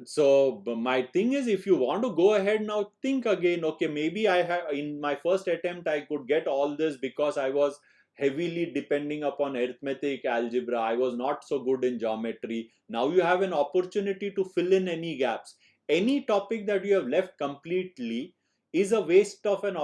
so my thing is, if you want to go ahead now, think again. Okay, maybe I have, in my first attempt I could get all this because I was heavily depending upon arithmetic, algebra. I was not so good in geometry. Now you have an opportunity to fill in any gaps. Any topic that you have left completely is a waste of an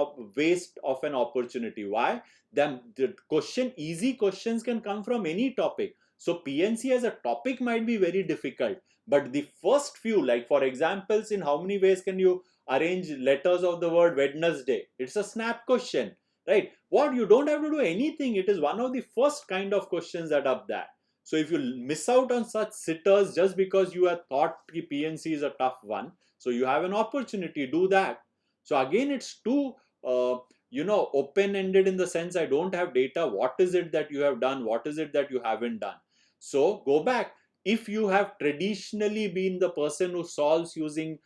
opportunity. Why? The question, easy questions can come from any topic. So PNC as a topic might be very difficult, but the first few, like for examples, in how many ways can you arrange letters of the word Wednesday? It's a snap question, right? What, you don't have to do anything. It is one of the first kind of questions that are there. So if you miss out on such sitters just because you have thought PNC is a tough one, so you have an opportunity, do that. So again, it's too open-ended in the sense, I don't have data. What is it that you have done? What is it that you haven't done? So go back. If you have traditionally been the person who solves using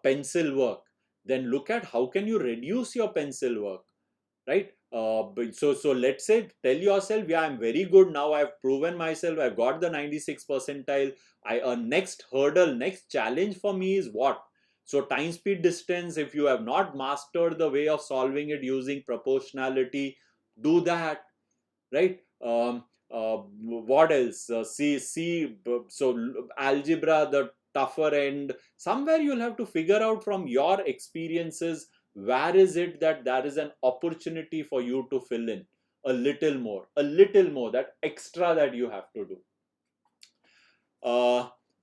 pencil work, then look at how can you reduce your pencil work, right? So let's say, tell yourself, yeah, I'm very good now. I've proven myself. I've got the 96 percentile. Next hurdle, next challenge for me is what? So time, speed, distance. If you have not mastered the way of solving it using proportionality, do that, right? What else? So algebra, the tougher end. Somewhere you'll have to figure out from your experiences, where is it that there is an opportunity for you to fill in a little more, that extra that you have to do.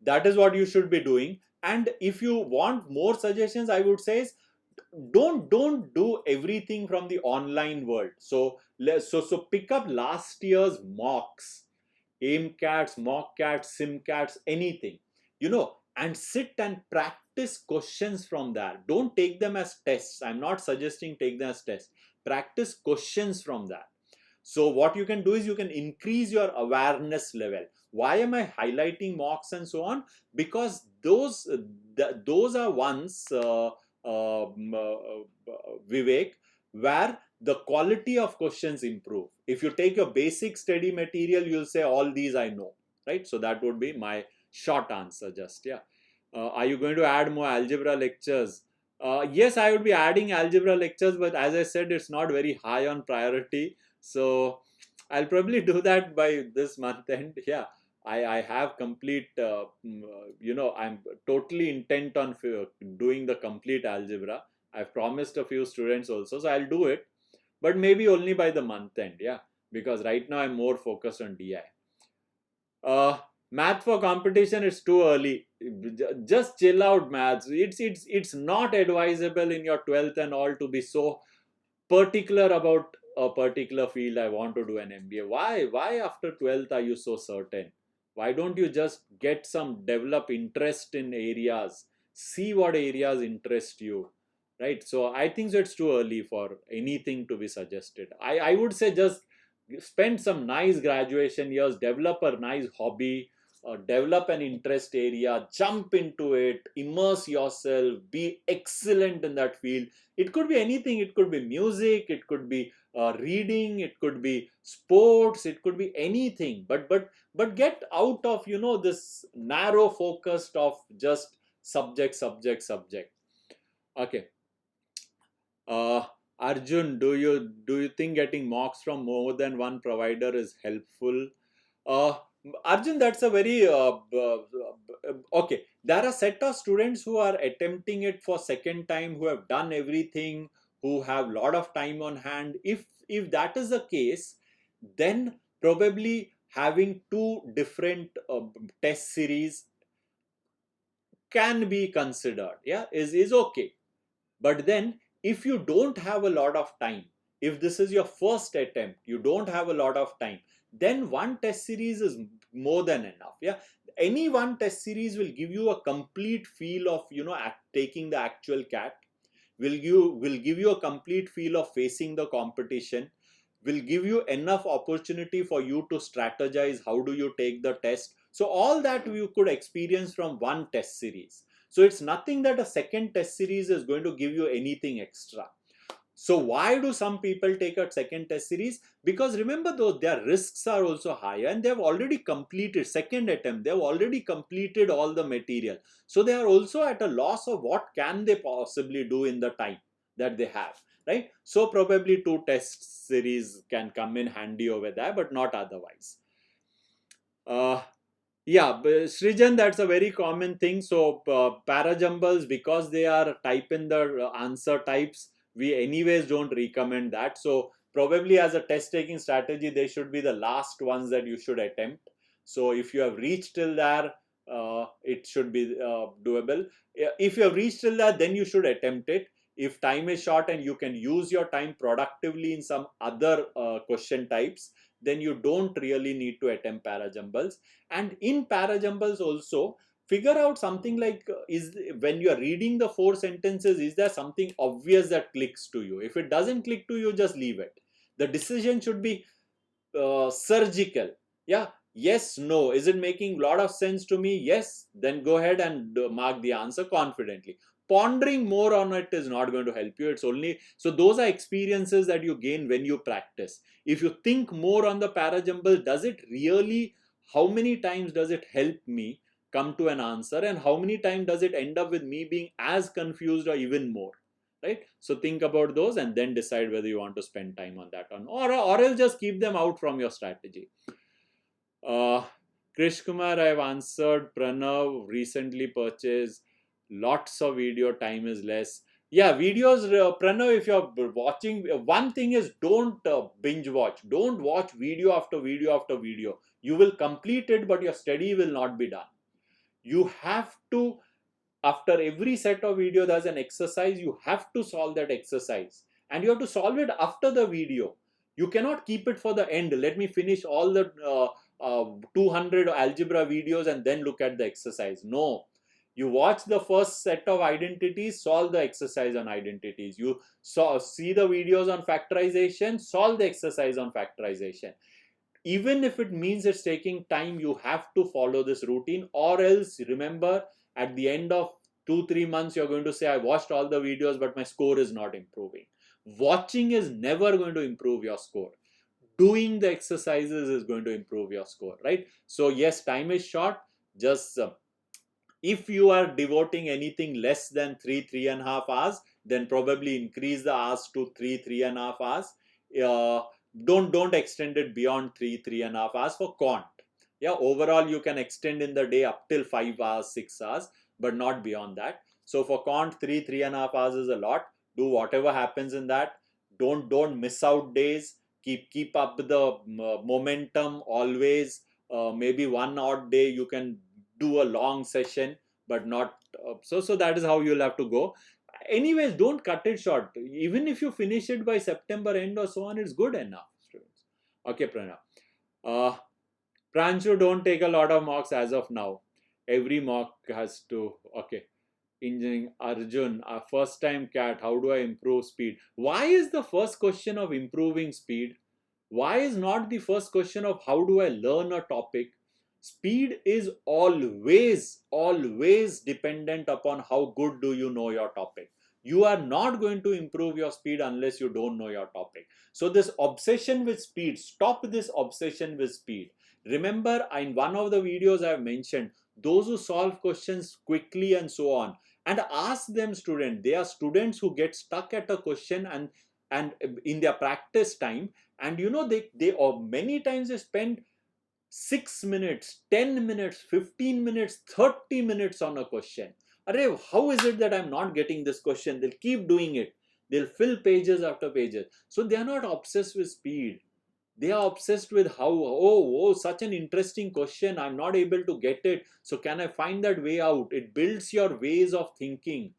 That is what you should be doing. And if you want more suggestions, I would say is, don't do everything from the online world. So pick up last year's mocks, AIMCATs, mockcats, simcats, anything, and sit and practice questions from there. Don't take them as tests. I'm not suggesting take them as tests. Practice questions from that. So what you can do is you can increase your awareness level. Why am I highlighting mocks and so on? Because those are ones, Vivek, where the quality of questions improve. If you take your basic study material, you'll say all these I know, right? So that would be my short answer. Just, yeah. Are you going to add more algebra lectures? Yes, I would be adding algebra lectures, but as I said, it's not very high on priority. So I'll probably do that by this month end. Yeah, I have complete, I'm totally intent on doing the complete algebra. I've promised a few students also, so I'll do it, but maybe only by the month end. Yeah, because right now I'm more focused on DI. Math for competition, it's too early. Just chill out, maths. It's not advisable in your 12th and all to be so particular about a particular field. I want to do an MBA. Why after 12th are you so certain? Why don't you just develop interest in areas, see what areas interest you, right? So I think so it's too early for anything to be suggested. I would say just spend some nice graduation years, develop a nice hobby, develop an interest area, jump into it, immerse yourself, be excellent in that field. It could be anything. It could be music, it could be reading, it could be sports, it could be anything. But get out of this narrow focused of just subject. Okay. Arjun, do you think getting mocks from more than one provider is helpful? Uh, Arjun, that's a very okay. There are a set of students who are attempting it for second time, who have done everything, who have lot of time on hand. If that is the case, then probably having two different test series can be considered. Yeah, is okay. But then, if you don't have a lot of time, if this is your first attempt, you don't have a lot of time, then one test series is more than enough. Yeah, any one test series will give you a complete feel of taking the actual CAT. Will give you a complete feel of facing the competition. Will give you enough opportunity for you to strategize how do you take the test. So all that you could experience from one test series. So it's nothing that a second test series is going to give you anything extra. So why do some people take a second test series? Because remember, though, their risks are also higher, and they have already completed second attempt. They have already completed all the material. So they are also at a loss of what can they possibly do in the time that they have, right? So probably two test series can come in handy over there, but not otherwise. Yeah, but Srijan, that's a very common thing. So parajumbles, because they are type in the answer types, we anyways don't recommend that. So probably as a test taking strategy, they should be the last ones that you should attempt. So if you have reached till there, it should be doable. If you have reached till there, then you should attempt it. If time is short and you can use your time productively in some other question types, then you don't really need to attempt parajumbles. And in parajumbles also, figure out something like is when you are reading the four sentences, is there something obvious that clicks to you? If it doesn't click to you, just leave it. The decision should be surgical. Yeah, yes, no. Is it making a lot of sense to me? Yes, then go ahead and mark the answer confidently. Pondering more on it is not going to help you. It's only so those are experiences that you gain when you practice. If you think more on the parajumble, does it really, how many times does it help me come to an answer, and how many times does it end up with me being as confused or even more? Right? So think about those and then decide whether you want to spend time on that or else just keep them out from your strategy. Krish Kumar, I've answered. Pranav, recently purchased. Lots of video, time is less. Yeah, videos, Pranav, if you're watching, one thing is don't binge watch. Don't watch video after video after video. You will complete it, but your study will not be done. You have to, after every set of video, there's an exercise. You have to solve that exercise. And you have to solve it after the video. You cannot keep it for the end. Let me finish all the 200 algebra videos and then look at the exercise. No. You watch the first set of identities, solve the exercise on identities. You see the videos on factorization, solve the exercise on factorization. Even if it means it's taking time, you have to follow this routine, or else remember, at the end of 2-3 months, you're going to say, I watched all the videos, but my score is not improving. Watching is never going to improve your score. Doing the exercises is going to improve your score, right? So yes, time is short. Just if you are devoting anything less than 3.5 hours, then probably increase the hours to 3.5 hours. Don't extend it beyond 3.5 hours for quant. Yeah, overall you can extend in the day up till 5 hours, 6 hours, but not beyond that. So for quant, 3.5 hours is a lot. Do whatever happens in that. Don't miss out days. Keep up the momentum always. Maybe one odd day you can do a long session, but not so that is how you'll have to go. Anyways, don't cut it short. Even if you finish it by September end or so on, it's good enough, students. Okay, Pranav. Pranchu, don't take a lot of mocks as of now. Every mock has to. Okay. Engineering, Arjun, first time CAT, how do I improve speed? Why is the first question of improving speed? Why is not the first question of how do I learn a topic? Speed is always dependent upon how good do you know your topic. You are not going to improve your speed unless you don't know your topic. So this obsession with speed, stop this obsession with speed. Remember, in one of the videos I've mentioned, those who solve questions quickly and so on, and ask them student. They are students who get stuck at a question and in their practice time, and they or many times they spend 6 minutes, 10 minutes, 15 minutes, 30 minutes on a question. Array, how is it that I'm not getting this question? They'll keep doing it. They'll fill pages after pages. So they are not obsessed with speed. They are obsessed with how, such an interesting question. I'm not able to get it. So can I find that way out? It builds your ways of thinking.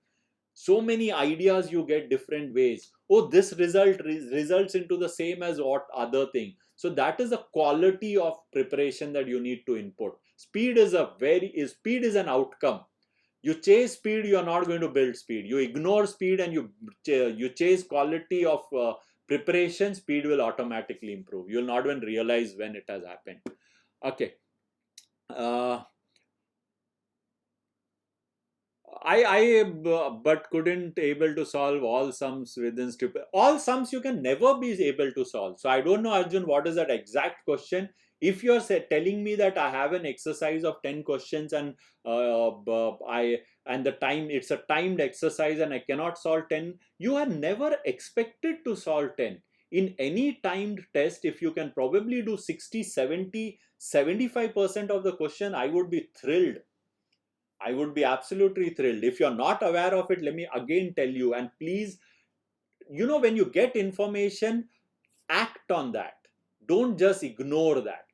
So many ideas you get different ways. Oh, this results into the same as what other thing. So that is a quality of preparation that you need to input. Speed is an outcome. You chase speed, you are not going to build speed. You ignore speed and you chase quality of preparation, speed will automatically improve. You will not even realize when it has happened. Okay. But couldn't able to solve all sums within stupid. All sums you can never be able to solve. So I don't know, Arjun, what is that exact question? If you're telling me that I have an exercise of 10 questions and the time, it's a timed exercise and I cannot solve 10, you are never expected to solve 10. In any timed test, if you can probably do 60, 70, 75% of the question, I would be thrilled. I would be absolutely thrilled. If you're not aware of it, let me again tell you, and please, when you get information, act on that. Don't just ignore that.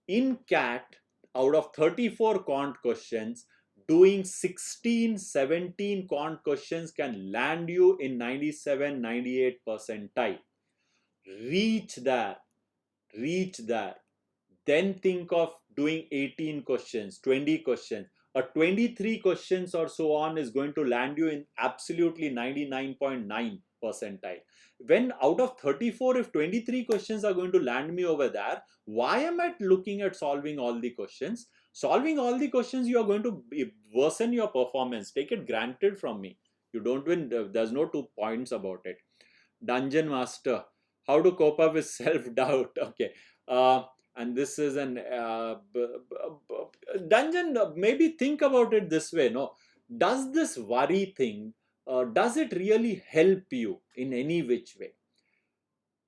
In CAT, out of 34 quant questions, doing 16, 17 quant questions can land you in 97, 98 percentile. Reach there. Then think of doing 18 questions, 20 questions. A 23 questions or so on is going to land you in absolutely 99.9 percentile. When out of 34, if 23 questions are going to land me over there, why am I looking at solving all the questions? Solving all the questions, you are going to worsen your performance. Take it granted from me. You don't win. There's no 2 points about it. Dungeon Master, how to cope up with self-doubt. Okay. And this is an dungeon. Maybe think about it this way. No, does this worry thing, does it really help you in any which way,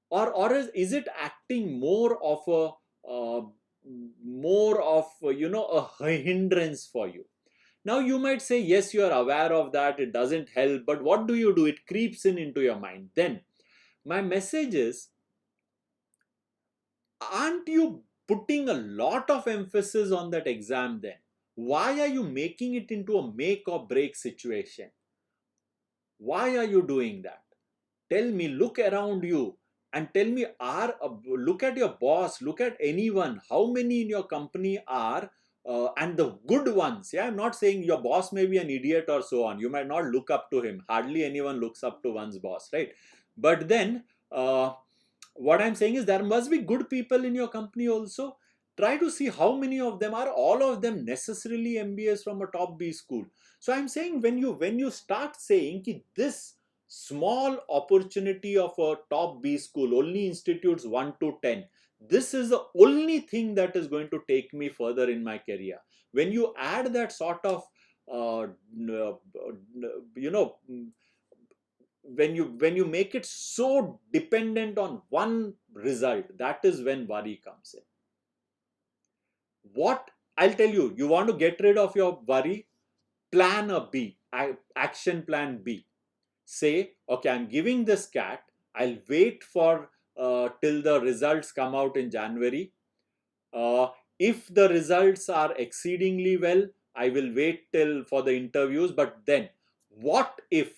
or is it acting more of a hindrance for you? Now you might say, yes, you are aware of that, it doesn't help, but what do? It creeps into your mind. Then my message is, aren't you putting a lot of emphasis on that exam then? Why are you making it into a make or break situation? Why are you doing that? Tell me, look around you and tell me, look at your boss, look at anyone, how many in your company are, and the good ones. Yeah, I'm not saying your boss may be an idiot or so on. You might not look up to him. Hardly anyone looks up to one's boss, right? But then, what I'm saying is there must be good people in your company also. Try to see how many of them are, all of them necessarily MBAs from a top B school. So I'm saying, when you start saying ki this small opportunity of a top B school only institutes 1 to 10, this is the only thing that is going to take me further in my career. When you add that sort of when you make it so dependent on one result, that is when worry comes in. What I'll tell you, you want to get rid of your worry, plan a B, action plan B. Say, okay, I'm giving this CAT, I'll wait for till the results come out in January. If the results are exceedingly well, I will wait till for the interviews. But then, what if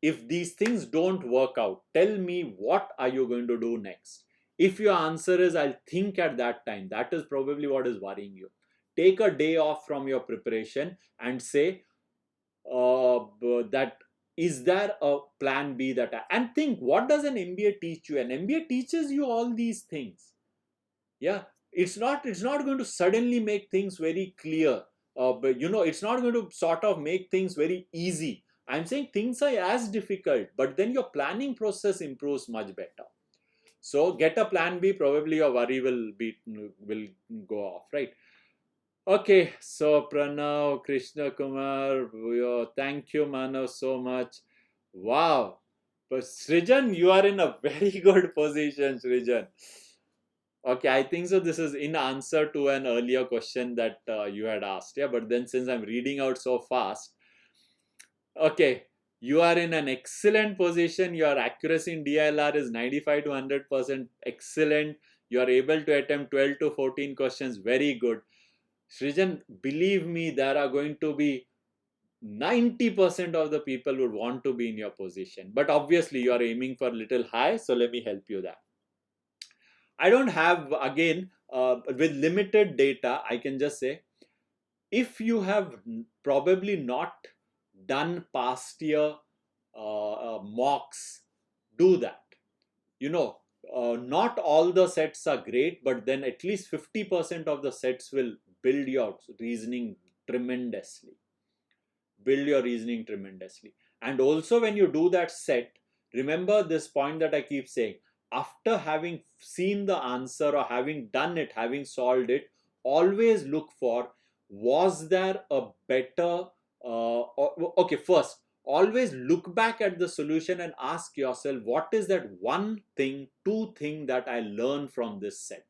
these things don't work out? Tell me, what are you going to do next? If your answer is, I'll think at that time, that is probably what is worrying you. Take a day off from your preparation and say, that is there a plan B and think, what does an MBA teach you? An MBA teaches you all these things. Yeah, it's not going to suddenly make things very clear, but it's not going to sort of make things very easy. I'm saying things are as difficult, but then your planning process improves much better. So get a plan B, probably your worry will go off, right? Okay, so Pranav, Krishna Kumar, thank you, Manav, so much. Wow. But Srijan, you are in a very good position, Srijan. Okay, I think so. This is in answer to an earlier question that you had asked. Yeah, but then since I'm reading out so fast, okay, you are in an excellent position. Your accuracy in DILR is 95 to 100%. Excellent. You are able to attempt 12 to 14 questions. Very good. Srijan, believe me, there are going to be 90% of the people would want to be in your position. But obviously, you are aiming for a little high. So let me help you there. I don't have, again, with limited data, I can just say, if you have probably not done past year mocks, do that. Not all the sets are great, but then at least 50% of the sets will build your reasoning tremendously. Build your reasoning tremendously. And also, when you do that set, remember this point that I keep saying: after having seen the answer or having done it, having solved it, always look for, was there a better okay, first always look back at the solution and ask yourself, what is that one thing, two thing that I learned from this set?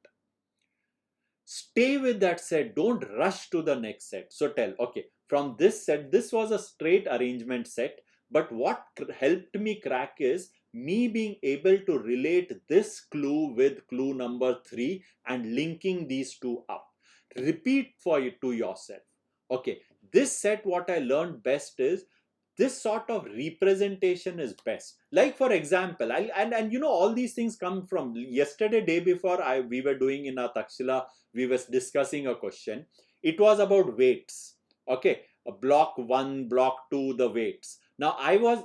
Stay with that set, don't rush to the next set. So tell, okay, from this set, this was a straight arrangement set, but what helped me crack is me being able to relate this clue with clue number 3 and linking these two up. Repeat for you to yourself. Okay, this set, what I learned best is this sort of representation is best. Like for example, and all these things come from yesterday, day before, we were doing in our Takshila, we were discussing a question. It was about weights. Okay, block 1, block 2, the weights. Now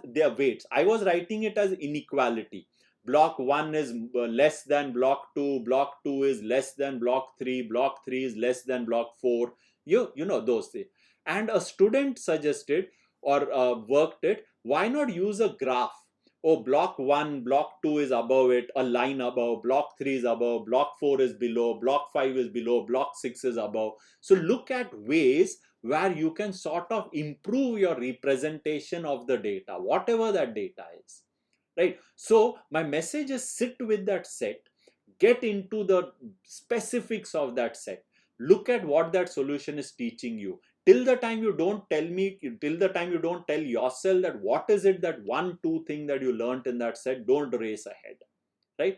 their weights, I was writing it as inequality. Block 1 is less than block 2, block 2 is less than block 3, block 3 is less than block 4. You know those things. And a student suggested or worked it, why not use a graph? Oh, block 1, block 2 is above it, a line above, block 3 is above, block 4 is below, block 5 is below, block 6 is above. So look at ways where you can sort of improve your representation of the data, whatever that data is, right? So my message is, sit with that set, get into the specifics of that set, look at what that solution is teaching you. Till the time you don't tell me, till the time you don't tell yourself that what is it, that one, two thing that you learned in that set, don't race ahead, right?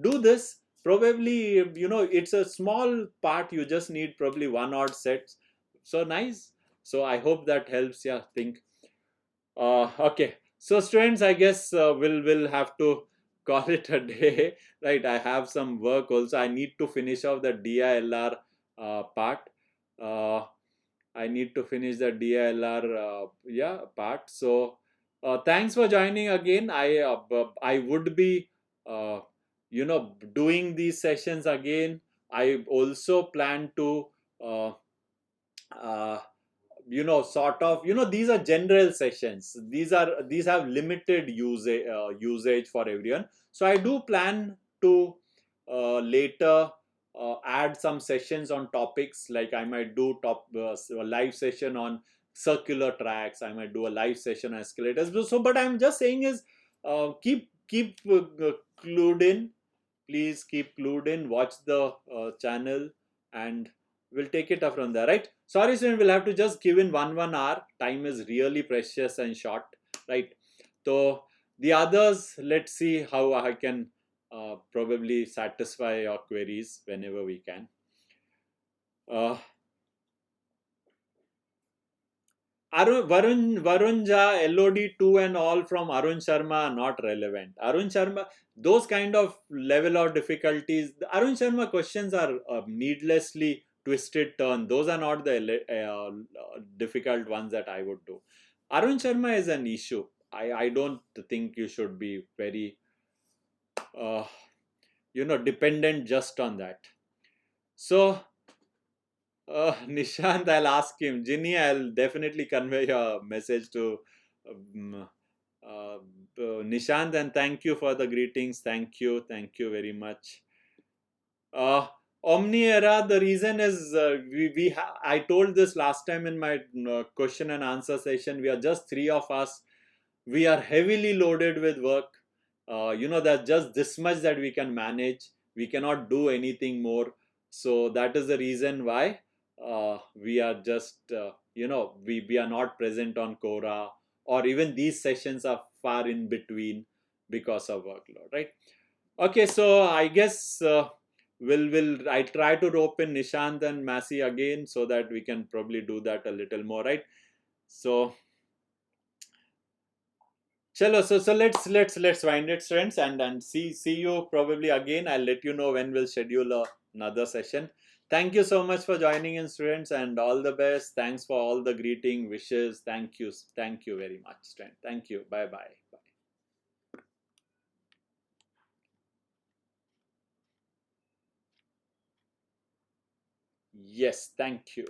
Do this. Probably, it's a small part. You just need probably one odd sets. So nice. So I hope that helps. Yeah, think. Okay. So students, I guess we'll have to call it a day, right? I have some work also. I need to finish off the DILR part. I need to finish the DILR part. So thanks for joining again. I would be doing these sessions again. I also plan to uh, sort of, these are general sessions. These have limited usage for everyone. So I do plan to later add some sessions on topics, like I might do a live session on circular tracks. I might do a live session on escalators. So but I'm just saying is, keep clued in. Please keep clued in, watch the channel, and we'll take it up from there, right? Sorry, student, we'll have to just give in 1 hour. Time is really precious and short, right? So the others, let's see how I can probably satisfy your queries whenever we can. Varun Jha, LOD2 and all from Arun Sharma are not relevant. Arun Sharma, those kind of level of difficulties, the Arun Sharma questions are needlessly twisted turn. Those are not the difficult ones that I would do. Arun Sharma is an issue. I don't think you should be very, dependent just on that. So, Nishant, I'll ask him. Ginny, I'll definitely convey your message to um, Nishant, and thank you for the greetings. Thank you very much. Uh, Omni era, the reason is I told this last time in my question and answer session. We are just three of us. We are heavily loaded with work. There's just this much that we can manage. We cannot do anything more. So that is the reason why we are just we are not present on Quora, or even these sessions are far in between because of workload, right? Okay, so I guess will I try to rope in Nishant and Massey again so that we can probably do that a little more, right? So chalo, so let's wind it, friends, and see you probably again. I'll let you know when we'll schedule another session. Thank you so much for joining in, students, and all the best. Thanks for all the greeting wishes. Thank you very much, friend. Thank you. Bye bye. Yes, thank you.